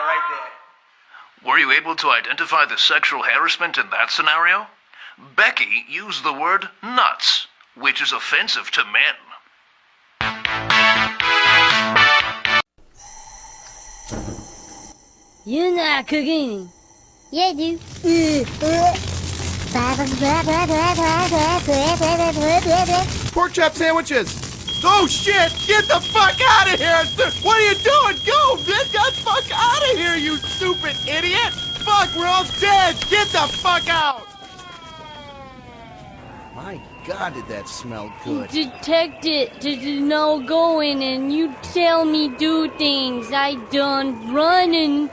right there. Were you able to identify the sexual harassment in that scenario? Becky used the word nuts, which is offensive to men. You're not cooking. Yeah, dude. Pork chop sandwiches. Oh shit! Get the fuck out of here! What are you doing? Go! Get the fuck out of here, you stupid idiot! Fuck, we're all dead! Get the fuck out! My God, did that smell good. Detect it to know going and you tell me do things. I done running.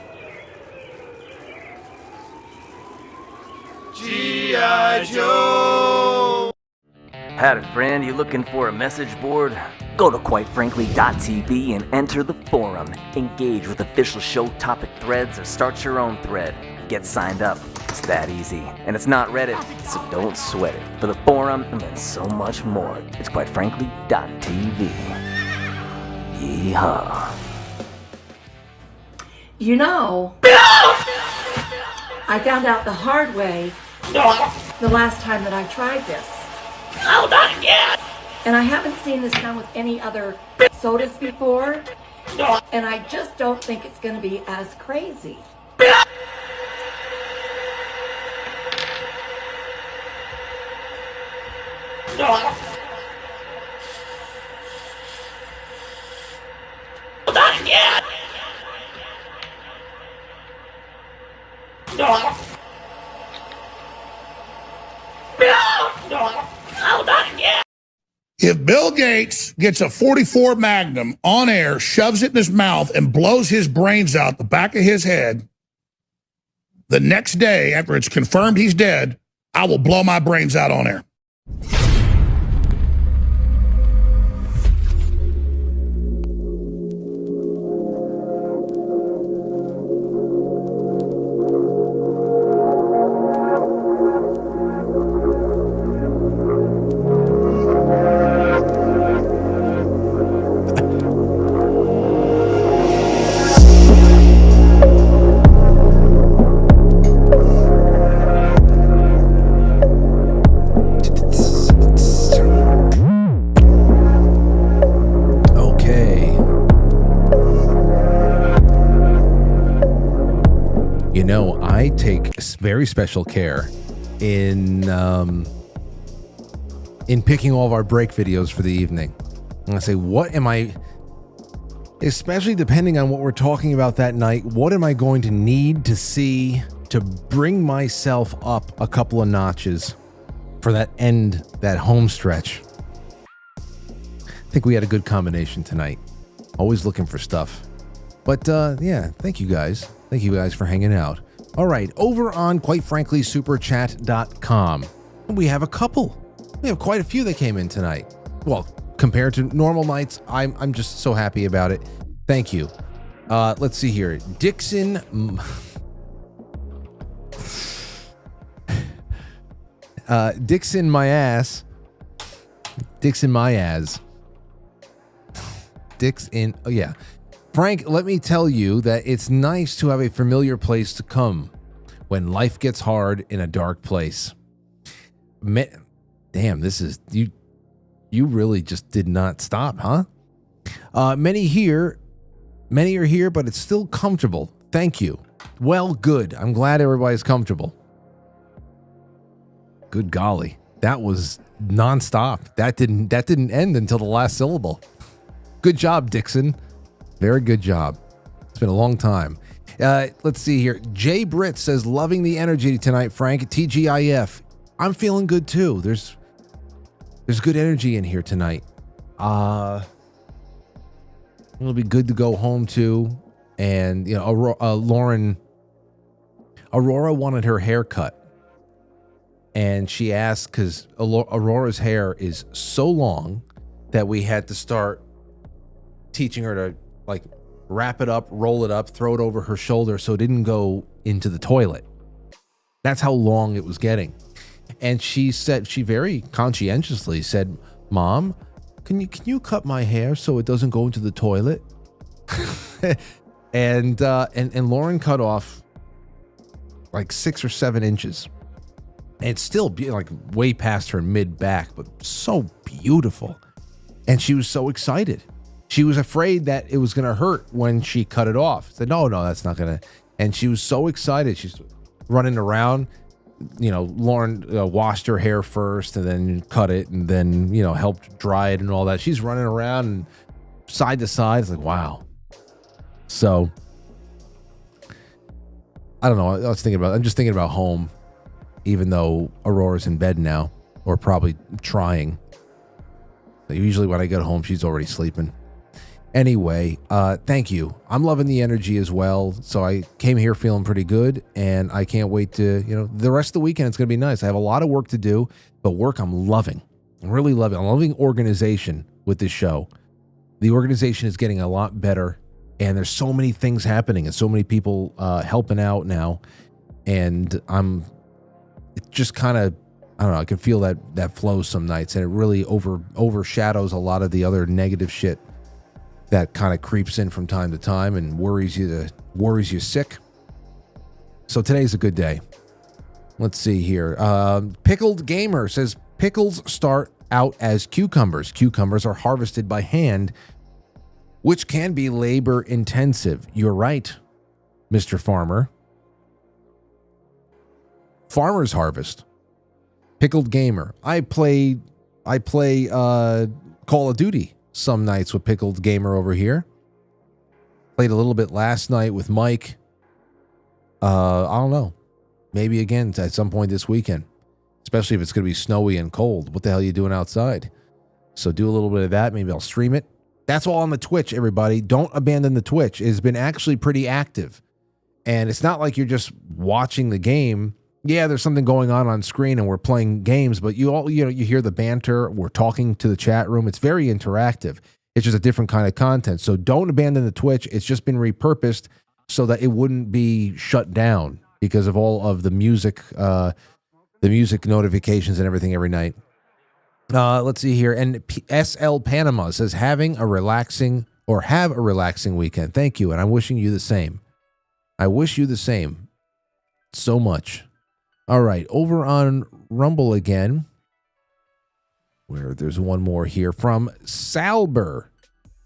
G.I. Joe! Had a friend, you looking for a message board? Go to quitefrankly.tv and enter the forum. Engage with official show topic threads or start your own thread. Get signed up. It's that easy. And it's not Reddit, so don't sweat it. For the forum and so much more, it's quitefrankly.tv. Yeehaw. You know, I found out the hard way the last time that I tried this. Oh, not again! And I haven't seen this done with any other sodas before, and I just don't think it's going to be as crazy. Not again! If Bill Gates gets a 44 Magnum on air, shoves it in his mouth, and blows his brains out the back of his head, the next day, after it's confirmed he's dead, I will blow my brains out on air. I take very special care in picking all of our break videos for the evening. And I say, what am I, especially depending on what we're talking about that night, what am I going to need to see to bring myself up a couple of notches for that home stretch? I think we had a good combination tonight. Always looking for stuff. But yeah, thank you guys. Thank you guys for hanging out. All right, over on quitefranklysuperchat.com, we have a couple. We have quite a few that came in tonight. Well, compared to normal nights, I'm just so happy about it. Thank you. Let's see here. Dixon my ass. Oh yeah. Frank, let me tell you that it's nice to have a familiar place to come when life gets hard in a dark place. Damn, this is you really just did not stop, huh? Many are here, but it's still comfortable. Thank you. Well, good. I'm glad everybody's comfortable. Good golly. That was nonstop. That didn't end until the last syllable. Good job, Dixon. Very good job. It's been a long time. Let's see here. Jay Britt says, loving the energy tonight, Frank. TGIF. I'm feeling good too. There's good energy in here tonight. It'll be good to go home to. And, you know, Aurora wanted her hair cut. And she asked, because Aurora's hair is so long that we had to start teaching her to, like, wrap it up, roll it up, throw it over her shoulder so it didn't go into the toilet. That's how long it was getting. And she very conscientiously said, Mom, can you cut my hair so it doesn't go into the toilet? and Lauren cut off like 6 or 7 inches. And it's still like way past her mid back, but so beautiful. And she was so excited. She was afraid that it was going to hurt when she cut it off. Said, no, that's not going to. And she was so excited. She's running around. You know, Lauren washed her hair first and then cut it and then, you know, helped dry it and all that. She's running around and side to side. It's like, wow. So, I don't know. I'm just thinking about home, even though Aurora's in bed now. or probably trying. Usually when I get home, she's already sleeping. Anyway, thank you. I'm loving the energy as well. So I came here feeling pretty good, and I can't wait to, the rest of the weekend, it's going to be nice. I have a lot of work to do, but work I'm loving. I'm really loving. I'm loving organization with this show. The organization is getting a lot better, and there's so many things happening and so many people helping out now. And it just kind of, I don't know, I can feel that flow some nights, and it really overshadows a lot of the other negative shit that kind of creeps in from time to time and worries you sick. So today's a good day. Let's see here. Pickled Gamer says pickles start out as cucumbers. Cucumbers are harvested by hand, which can be labor intensive. You're right, Mr. Farmer. Farmer's harvest. Pickled Gamer. I play Call of Duty some nights with Pickled Gamer over here. Played a little bit last night with Mike. I don't know. Maybe again at some point this weekend. Especially if it's going to be snowy and cold. What the hell are you doing outside? So do a little bit of that. Maybe I'll stream it. That's all on the Twitch, everybody. Don't abandon the Twitch. It's been actually pretty active. And it's not like you're just watching the game. Yeah, there's something going on screen and we're playing games, but you hear the banter, we're talking to the chat room. It's very interactive. It's just a different kind of content. So don't abandon the Twitch. It's just been repurposed so that it wouldn't be shut down because of all of the music notifications and everything every night. Let's see here. And SL Panama says have a relaxing weekend. Thank you. And I'm wishing you the same. I wish you the same so much. All right, over on Rumble again, where there's one more here from Salber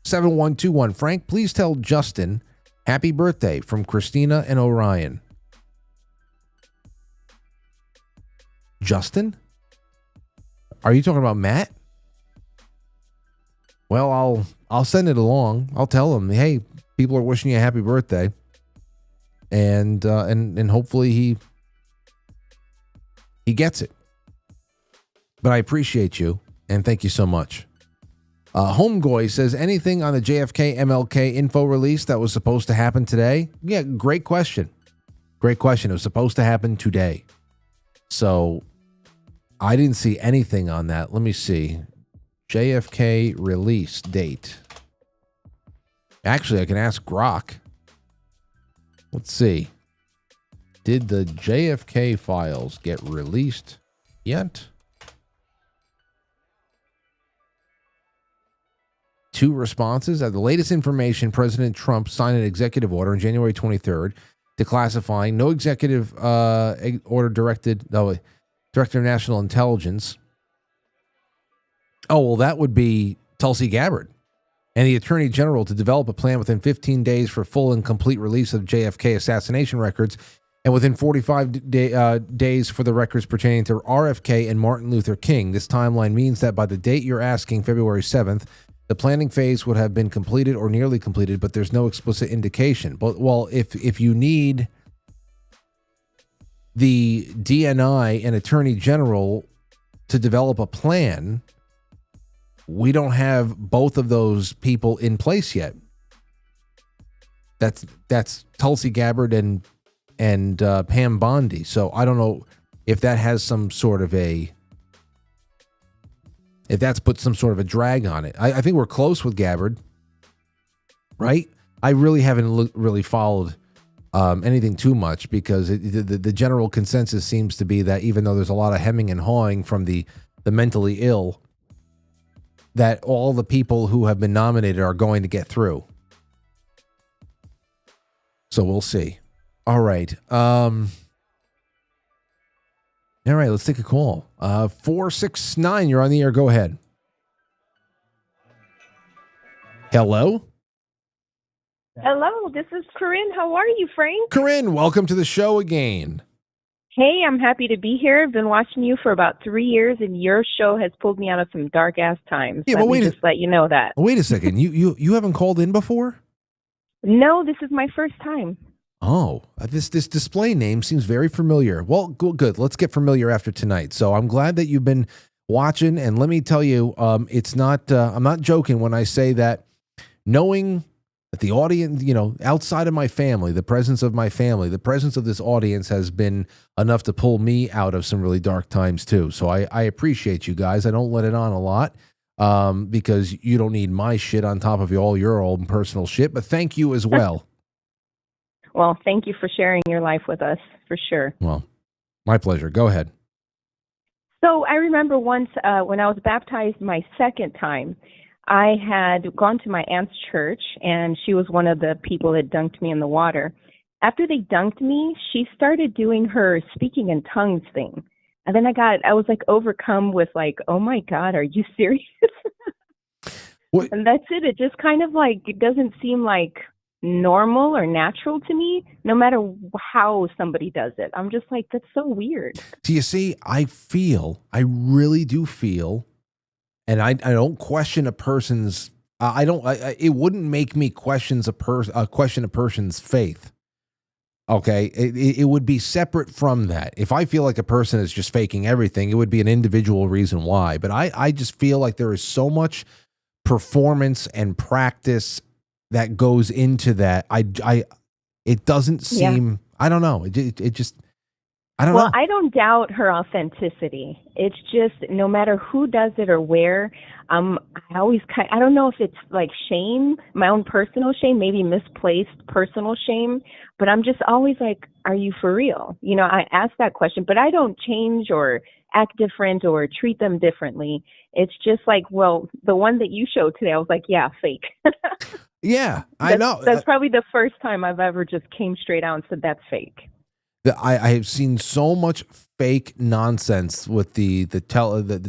7121. Frank, please tell Justin happy birthday from Christina and Orion. Justin? Are you talking about Matt? Well, I'll send it along. I'll tell him, hey, people are wishing you a happy birthday, and hopefully he gets it. But I appreciate you, and thank you so much. Homegoy says, anything on the JFK MLK info release that was supposed to happen today? Yeah, great question. Great question. It was supposed to happen today. So I didn't see anything on that. Let me see. JFK release date. Actually, I can ask Grok. Let's see. Did the JFK files get released yet? 2 responses. At the latest information, President Trump signed an executive order on January 23rd declassifying. No executive order Director of National Intelligence. Oh, well, that would be Tulsi Gabbard and the Attorney General to develop a plan within 15 days for full and complete release of JFK assassination records, and within 45 days for the records pertaining to RFK and Martin Luther King. This timeline means that by the date you're asking, February 7th, the planning phase would have been completed or nearly completed, but there's no explicit indication. But, well, if you need the DNI and Attorney General to develop a plan, we don't have both of those people in place yet. That's Tulsi Gabbard and Pam Bondi. So I don't know if that has some sort of if that's put some sort of a drag on it. I think we're close with Gabbard, right? I really haven't really followed anything too much because the general consensus seems to be that even though there's a lot of hemming and hawing from the mentally ill, that all the people who have been nominated are going to get through. So we'll see. All right. All right, let's take a call. 469, you're on the air. Go ahead. Hello? Hello, this is Corinne. How are you, Frank? Corinne, welcome to the show again. Hey, I'm happy to be here. I've been watching you for about 3 years, and your show has pulled me out of some dark-ass times. Yeah, but just let you know that. Wait a second. You haven't called in before? No, this is my first time. Oh, this display name seems very familiar. Well, good. Let's get familiar after tonight. So I'm glad that you've been watching. And let me tell you, it's not, I'm not joking when I say that knowing that the audience, outside of my family, the presence of my family, the presence of this audience has been enough to pull me out of some really dark times too. So I appreciate you guys. I don't let it on a lot because you don't need my shit on top of all your own personal shit, but thank you as well. Well, thank you for sharing your life with us, for sure. Well, my pleasure. Go ahead. So I remember once when I was baptized my second time, I had gone to my aunt's church, and she was one of the people that dunked me in the water. After they dunked me, she started doing her speaking in tongues thing. And then I was like overcome with like, oh my God, are you serious? And that's it. It just kind of like, it doesn't seem like normal or natural to me, no matter how somebody does it. I'm just like, that's so weird. Do you see, I really do feel, and I don't question a person's, it wouldn't make me question a person's faith. Okay. It would be separate from that. If I feel like a person is just faking everything, it would be an individual reason why. But I just feel like there is so much performance and practice that goes into that. It doesn't seem, I don't know. It just, I don't know. Well, I don't doubt her authenticity. It's just no matter who does it or where, I always I don't know if it's like shame, my own personal shame, maybe misplaced personal shame, but I'm just always like, are you for real? I ask that question, but I don't change or act different or treat them differently. It's just like, well, the one that you showed today, I was like, yeah, fake. Yeah, I know. That's probably the first time I've ever just came straight out and said that's fake. I have seen so much fake nonsense with the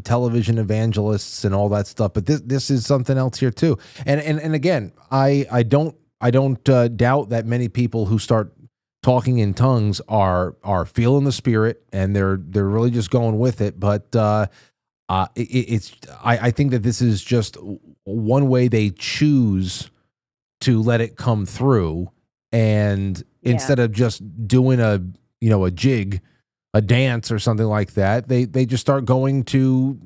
television evangelists and all that stuff, but this is something else here too. And again, I don't doubt that many people who start talking in tongues are feeling the spirit and they're really just going with it. But I think that this is just one way they choose to let it come through, and instead of just doing a jig, a dance or something like that, they just start going to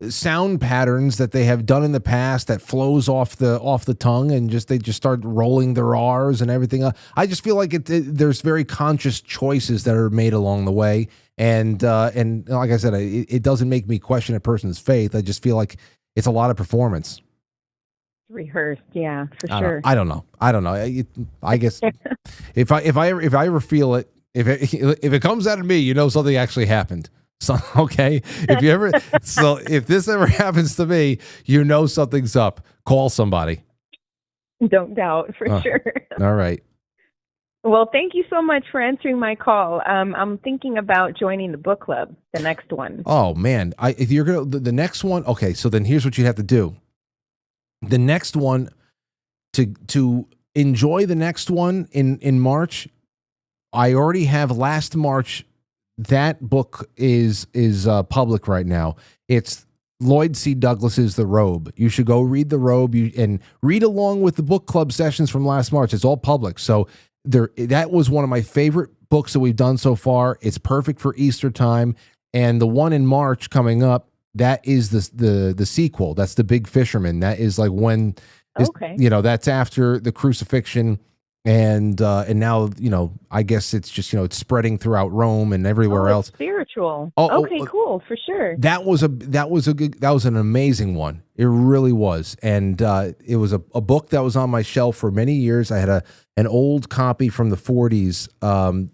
sound patterns that they have done in the past that flows off the tongue, and they just start rolling their R's and everything. I just feel like there's very conscious choices that are made along the way, and like I said, it doesn't make me question a person's faith. I just feel like it's a lot of performance. Rehearsed, yeah, for sure. I don't know. I guess if I ever feel it, if it comes out of me, something actually happened. So okay, if this ever happens to me, something's up. Call somebody. Don't doubt, for sure. All right. Well, thank you so much for answering my call. I'm thinking about joining the book club, the next one. Oh man, if you're gonna the next one, okay. So then here's what you have to do. The next one, to enjoy the next one in March, I already have last March. That book is public right now. It's Lloyd C. Douglas's The Robe. You should go read The Robe and read along with the book club sessions from last March. It's all public. So that was one of my favorite books that we've done so far. It's perfect for Easter time. And the one in March coming up, that is the sequel. That's The Big Fisherman. That is like when, that's after the crucifixion, and now I guess it's just it's spreading throughout Rome and everywhere else. Spiritual. Okay, cool, for sure. That was an amazing one. It really was, and it was a book that was on my shelf for many years. I had an old copy from the 40s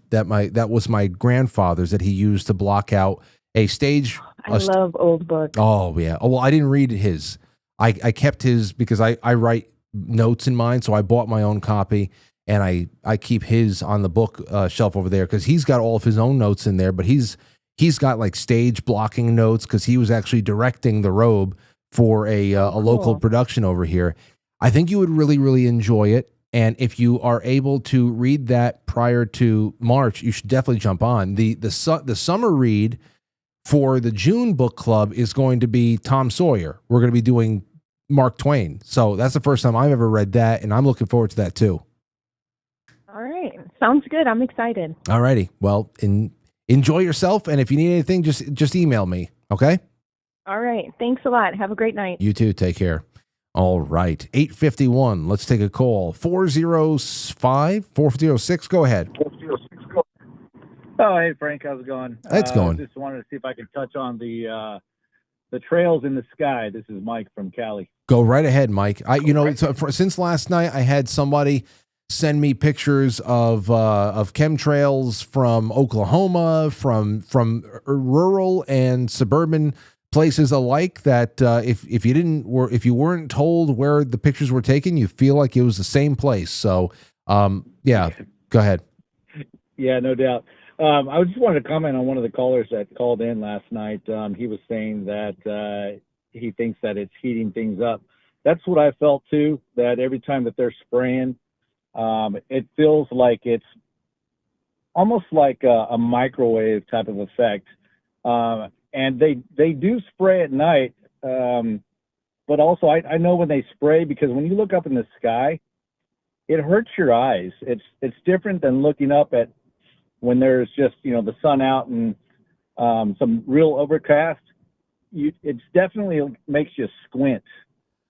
that was my grandfather's that he used to block out a stage. I love old books. Oh yeah. Oh well, I didn't read his. I kept his because I write notes in mine, so I bought my own copy, and I keep his on the book shelf over there because he's got all of his own notes in there, but he's got like stage blocking notes because he was actually directing The Robe for a local production over here. I think you would really, really enjoy it, and if you are able to read that prior to March, you should definitely jump on the summer read. For the June book club is going to be Tom Sawyer. We're going to be doing Mark Twain. So that's the first time I've ever read that, and I'm looking forward to that too. All right. Sounds good. I'm excited. All righty. Well, enjoy yourself, and if you need anything, just email me. Okay? All right. Thanks a lot. Have a great night. You too. Take care. All right. 851. Let's take a call. 406. Go ahead. Oh, hey, Frank. How's it going? It's going. Just wanted to see if I could touch on the trails in the sky. This is Mike from Cali. Go right ahead, Mike. Since last night, I had somebody send me pictures of chemtrails from Oklahoma, from rural and suburban places alike. That if you weren't told where the pictures were taken, you feel like it was the same place. So, yeah, go ahead. Yeah, no doubt. I just wanted to comment on one of the callers that called in last night. He was saying that he thinks that it's heating things up. That's what I felt too, that every time that they're spraying, it feels like it's almost like a microwave type of effect. And they do spray at night, but also I know when they spray, because when you look up in the sky, it hurts your eyes. It's different than looking up at when there's just, the sun out and some real overcast. It's definitely makes you squint.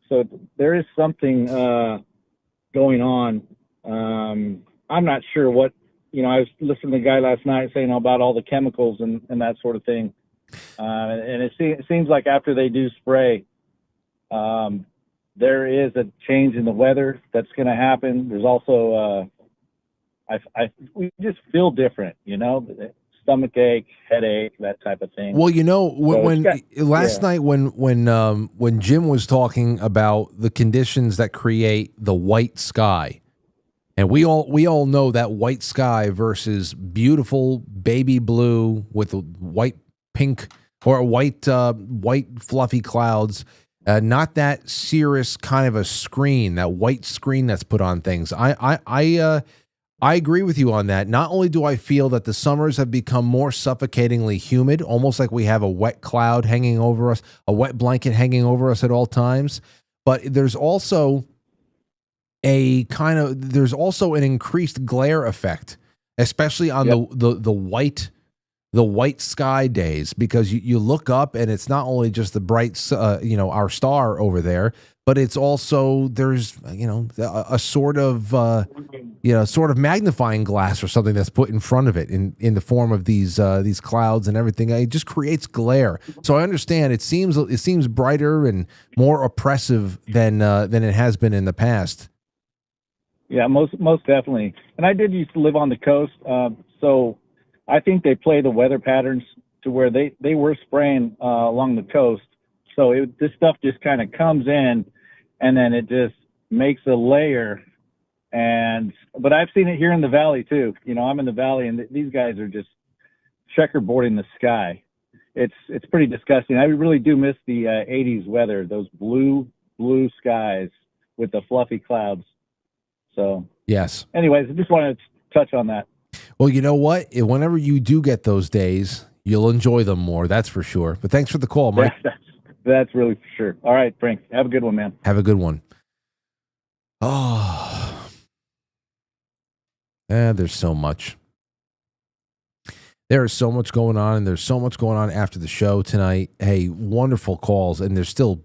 So there is something going on. I'm not sure what, I was listening to the guy last night saying about all the chemicals and that sort of thing. And it seems like after they do spray, there is a change in the weather that's going to happen. There's also, we just feel different, stomach ache, headache, that type of thing. Well, last night when Jim was talking about the conditions that create the white sky, and we all know that white sky versus beautiful baby blue with white pink or white fluffy clouds, not that cirrus kind of a screen, that white screen that's put on things. I agree with you on that. Not only do I feel that the summers have become more suffocatingly humid, almost like we have a wet cloud hanging over us, a wet blanket hanging over us at all times, but there's also an increased glare effect, especially on the white sky days, because you look up and it's not only just the bright, our star over there, but it's also there's a sort of magnifying glass or something that's put in front of it in the form of these clouds and everything. It just creates glare. So I understand it seems brighter and more oppressive than it has been in the past. Yeah, most definitely. And I did used to live on the coast, so I think they play the weather patterns to where they were spraying along the coast. So this stuff just kind of comes in, and then it just makes a layer. But I've seen it here in the valley too. I'm in the valley, and these guys are just checkerboarding the sky. It's pretty disgusting. I really do miss the 80s weather, those blue skies with the fluffy clouds. So yes. Anyways, I just wanted to touch on that. Well, you know what? Whenever you do get those days, you'll enjoy them more. That's for sure. But thanks for the call, Mike. That's really for sure. All right, Frank. Have a good one, man. Have a good one. Oh, there's so much. There is so much going on, and there's so much going on after the show tonight. Hey, wonderful calls, and there's still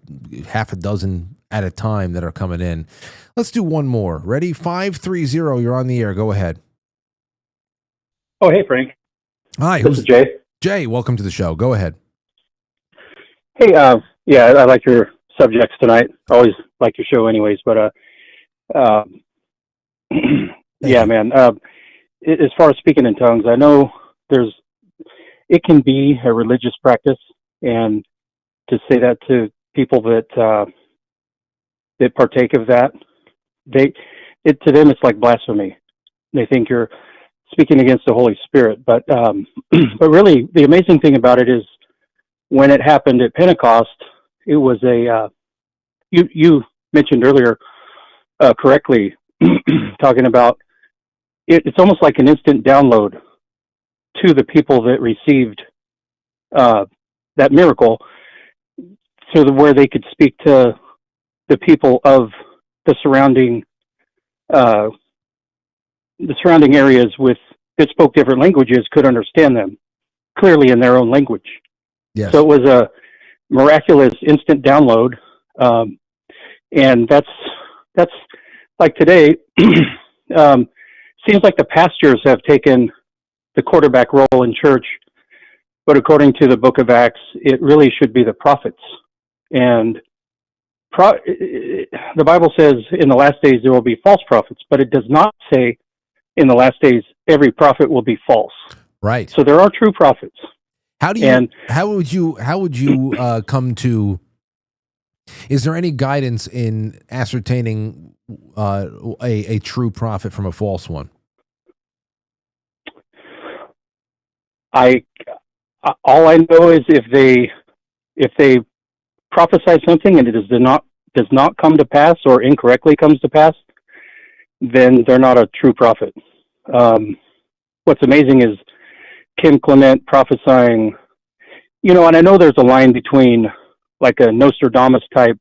half a dozen at a time that are coming in. Let's do one more. Ready? 530, you're on the air. Go ahead. Oh, hey, Frank. Hi. This is Jay. Jay, welcome to the show. Go ahead. Hey, yeah, I like your subjects tonight. Always like your show anyways, but yeah, man. As far as speaking in tongues, I know it can be a religious practice, and to say that to people that partake of that, to them it's like blasphemy. They think you're speaking against the Holy Spirit, but really the amazing thing about it is when it happened at Pentecost, it was you mentioned earlier correctly talking about it's almost like an instant download to the people that received that miracle, so where they could speak to the people of the surrounding areas that spoke different languages could understand them clearly in their own language. Yes. So it was a miraculous instant download. And that's like today, seems like the pastors have taken the quarterback role in church, but according to the book of Acts, it really should be the prophets. And the Bible says in the last days there will be false prophets, but it does not say in the last days every prophet will be false. Right. So there are true prophets. How would you come to? Is there any guidance in ascertaining a true prophet from a false one? All I know is if they prophesy something and it does not come to pass or incorrectly comes to pass, then they're not a true prophet. What's amazing is Kim Clement prophesying, and I know there's a line between like a Nostradamus type,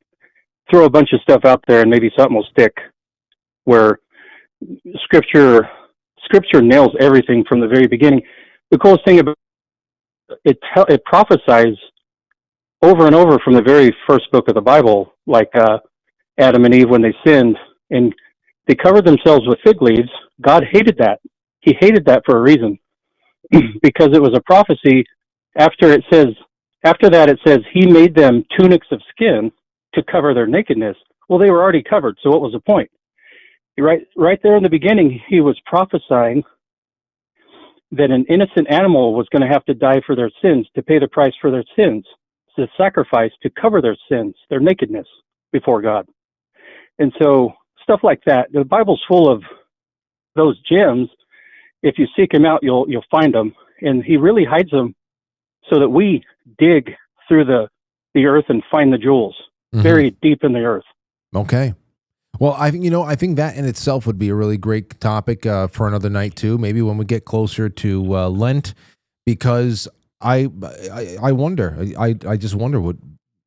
throw a bunch of stuff out there and maybe something will stick, where scripture nails everything from the very beginning. The coolest thing about it prophesies over and over from the very first book of the Bible, like Adam and Eve when they sinned and they covered themselves with fig leaves. God hated that. He hated that for a reason, because it was a prophecy. After that it says he made them tunics of skin to cover their nakedness. Well, they were already covered, so what was the point? Right there in the beginning, he was prophesying that an innocent animal was going to have to die for their sins, to pay the price for their sins, to sacrifice, to cover their sins, their nakedness before God. And so stuff like that, the Bible's full of those gems. If you seek him out, you'll find them. And he really hides them so that we dig through the earth and find the jewels buried deep in the earth. Okay. Well, I think that in itself would be a really great topic for another night too. Maybe when we get closer to Lent, because I wonder. I just wonder what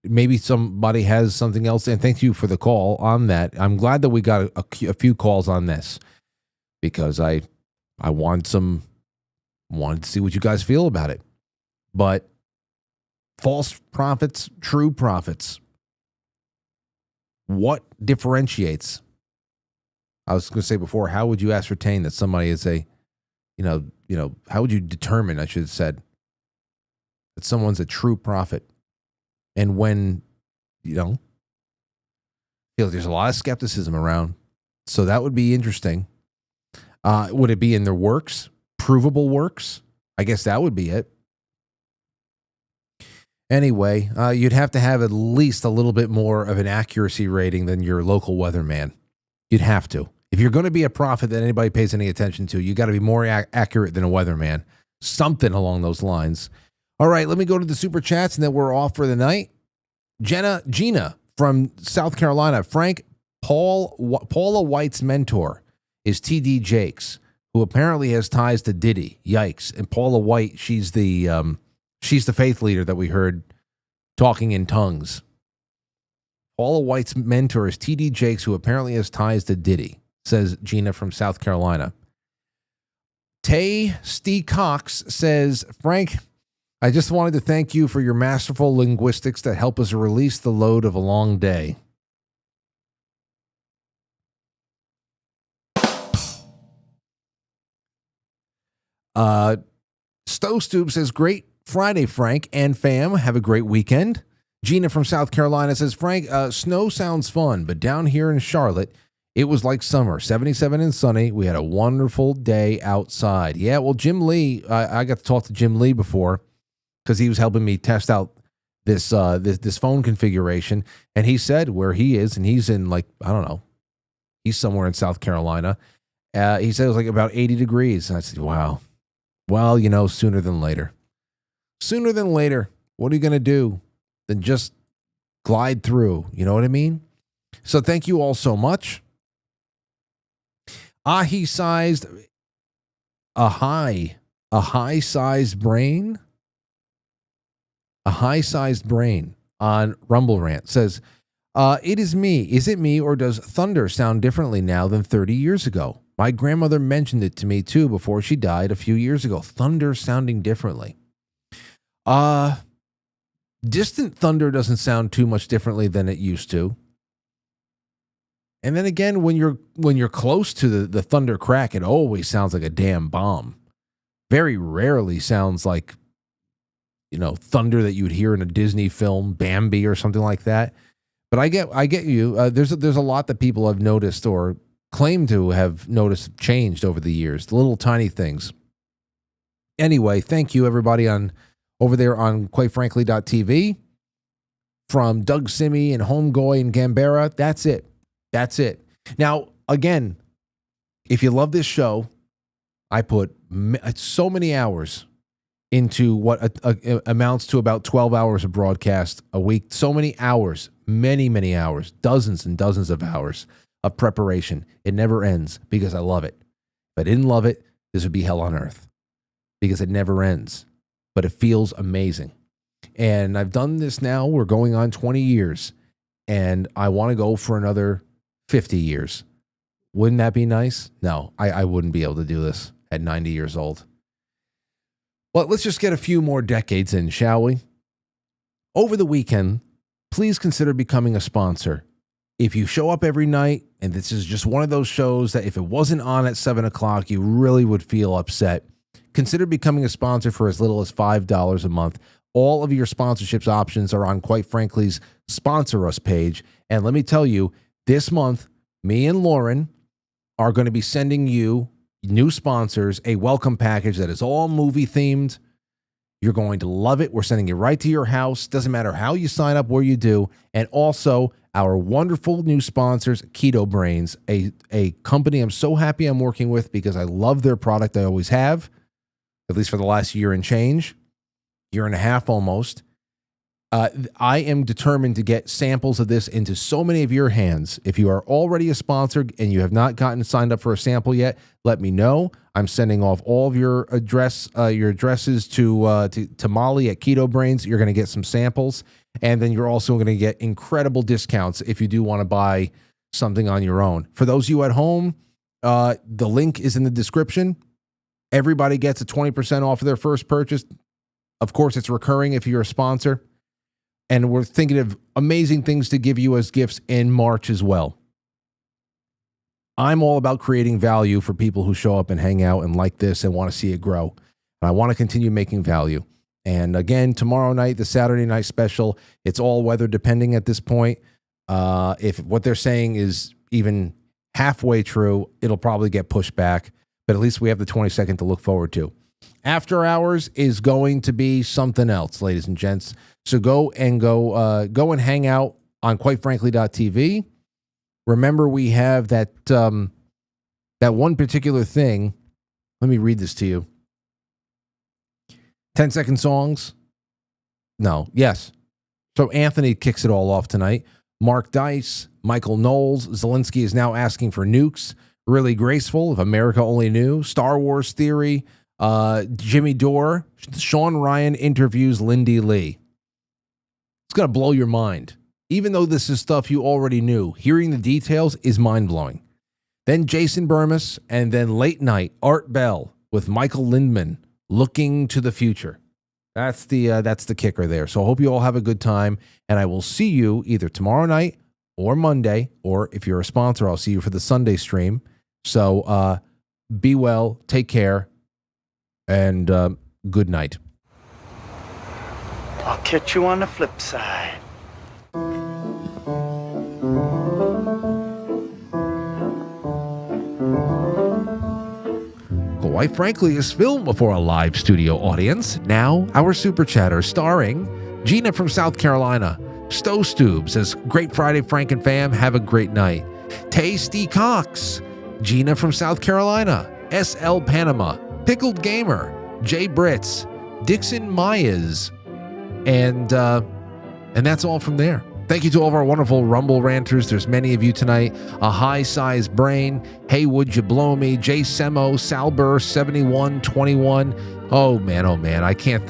maybe somebody has something else. And thank you for the call on that. I'm glad that we got a few calls on this, because I wanted to see what you guys feel about it. But false prophets, true prophets. What differentiates? I was going to say before, how would you ascertain that somebody is how would you determine, I should have said, that someone's a true prophet? And when, feel like there's a lot of skepticism around. So that would be interesting. Would it be in their works? Provable works? I guess that would be it. Anyway, you'd have to have at least a little bit more of an accuracy rating than your local weatherman. You'd have to. If you're going to be a prophet that anybody pays any attention to, you got to be more accurate than a weatherman. Something along those lines. All right, let me go to the super chats and then we're off for the night. Gina from South Carolina. Frank, Paula White's mentor is T.D. Jakes, who apparently has ties to Diddy. Yikes. And Paula White, she's the faith leader that we heard talking in tongues. Paula White's mentor is T.D. Jakes, who apparently has ties to Diddy, says Gina from South Carolina. Tay Stee Cox says, Frank, I just wanted to thank you for your masterful linguistics that help us release the load of a long day. Stowe Stoop says, great Friday, Frank and fam. Have a great weekend. Gina from South Carolina says, Frank, snow sounds fun, but down here in Charlotte, it was like summer, 77 and sunny. We had a wonderful day outside. Yeah, well, Jim Lee, I got to talk to Jim Lee before because he was helping me test out this phone configuration, and he said where he is, and he's in he's somewhere in South Carolina. He said it was like about 80 degrees, and I said, wow. Well, sooner than later. Sooner than later, what are you going to do than just glide through? You know what I mean? So thank you all so much. He sized a high-sized brain. A high-sized brain on Rumble Rant says, it is me. Is it me, or does thunder sound differently now than 30 years ago? My grandmother mentioned it to me too before she died a few years ago. Thunder sounding differently. Distant thunder doesn't sound too much differently than it used to. And then again, when you're close to the thunder crack, it always sounds like a damn bomb. Very rarely sounds like, thunder that you would hear in a Disney film, Bambi or something like that. But I get you. There's a lot that people have noticed or claim to have noticed changed over the years. The little tiny things. Anyway, thank you everybody over there on quitefrankly.tv. From Doug Simi and Homegoy and Gambera. That's it. Now, again, if you love this show, I put so many hours into what amounts to about 12 hours of broadcast a week. So many hours, many hours, dozens and dozens of hours of preparation. It never ends because I love it. If I didn't love it, this would be hell on earth because it never ends. But it feels amazing. And I've done this now. We're going on 20 years. And I want to go for another 50 years. Wouldn't that be nice? No, I wouldn't be able to do this at 90 years old. Well, let's just get a few more decades in, shall we? Over the weekend, please consider becoming a sponsor. If you show up every night, and this is just one of those shows that if it wasn't on at 7 o'clock, you really would feel upset, consider becoming a sponsor for as little as $5 a month. All of your sponsorships options are on Quite Frankly's Sponsor Us page. And let me tell you, this month, me and Lauren are going to be sending you new sponsors a welcome package that is all movie themed. You're going to love it. We're sending it right to your house. Doesn't matter how you sign up, where you do. And also our wonderful new sponsors, Keto Brainz, a company I'm so happy I'm working with because I love their product. I always have, at least for the last year and change, year and a half almost. I am determined to get samples of this into so many of your hands. If you are already a sponsor and you have not gotten signed up for a sample yet, let me know. I'm sending off all of your addresses to Molly at Keto Brainz. You're going to get some samples, and then you're also going to get incredible discounts if you do want to buy something on your own. For those of you at home, the link is in the description. Everybody gets a 20% off of their first purchase. Of course, it's recurring if you're a sponsor. And we're thinking of amazing things to give you as gifts in March as well. I'm all about creating value for people who show up and hang out and like this and want to see it grow. And I want to continue making value. And again, tomorrow night, the Saturday night special, it's all weather depending at this point. If what they're saying is even halfway true, it'll probably get pushed back. But at least we have the 22nd to look forward to. After hours is going to be something else, ladies and gents. So go and hang out on quitefrankly.tv. Remember, we have that one particular thing. Let me read this to you. 10-second songs. No. Yes. So Anthony kicks it all off tonight. Mark Dice, Michael Knowles. Zelensky is now asking for nukes. Really Graceful, If America Only Knew. Star Wars Theory. Jimmy Dore. Sean Ryan interviews Lindy Lee. It's going to blow your mind. Even though this is stuff you already knew, hearing the details is mind-blowing. Then Jason Burmis, and then late night, Art Bell with Michael Lindman, Looking to the Future. That's the kicker there. So I hope you all have a good time, and I will see you either tomorrow night or Monday, or if you're a sponsor, I'll see you for the Sunday stream. So be well, take care, and good night. I'll catch you on the flip side. Quite Frankly is filmed before a live studio audience. Now, our Super Chatter starring Gina from South Carolina. Stowe Stube says, Great Friday, Frank and fam. Have a great night. Tasty Cox. Gina from South Carolina. SL Panama. Pickled Gamer. Jay Britz. Dixon Myers. And that's all from there. Thank you to all of our wonderful Rumble ranters. There's many of you tonight. A high-sized brain. Hey, would you blow me? Jay Semo, Salber, 7121. Oh man, I can't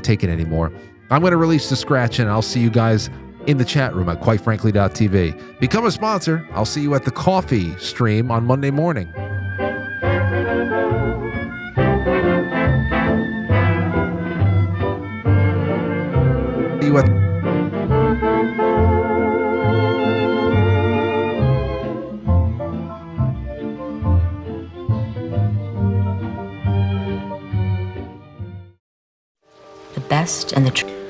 take it anymore. I'm going to release the scratch, and I'll see you guys in the chat room at quitefrankly.tv. Become a sponsor. I'll see you at the coffee stream on Monday morning. you at the best and the truth.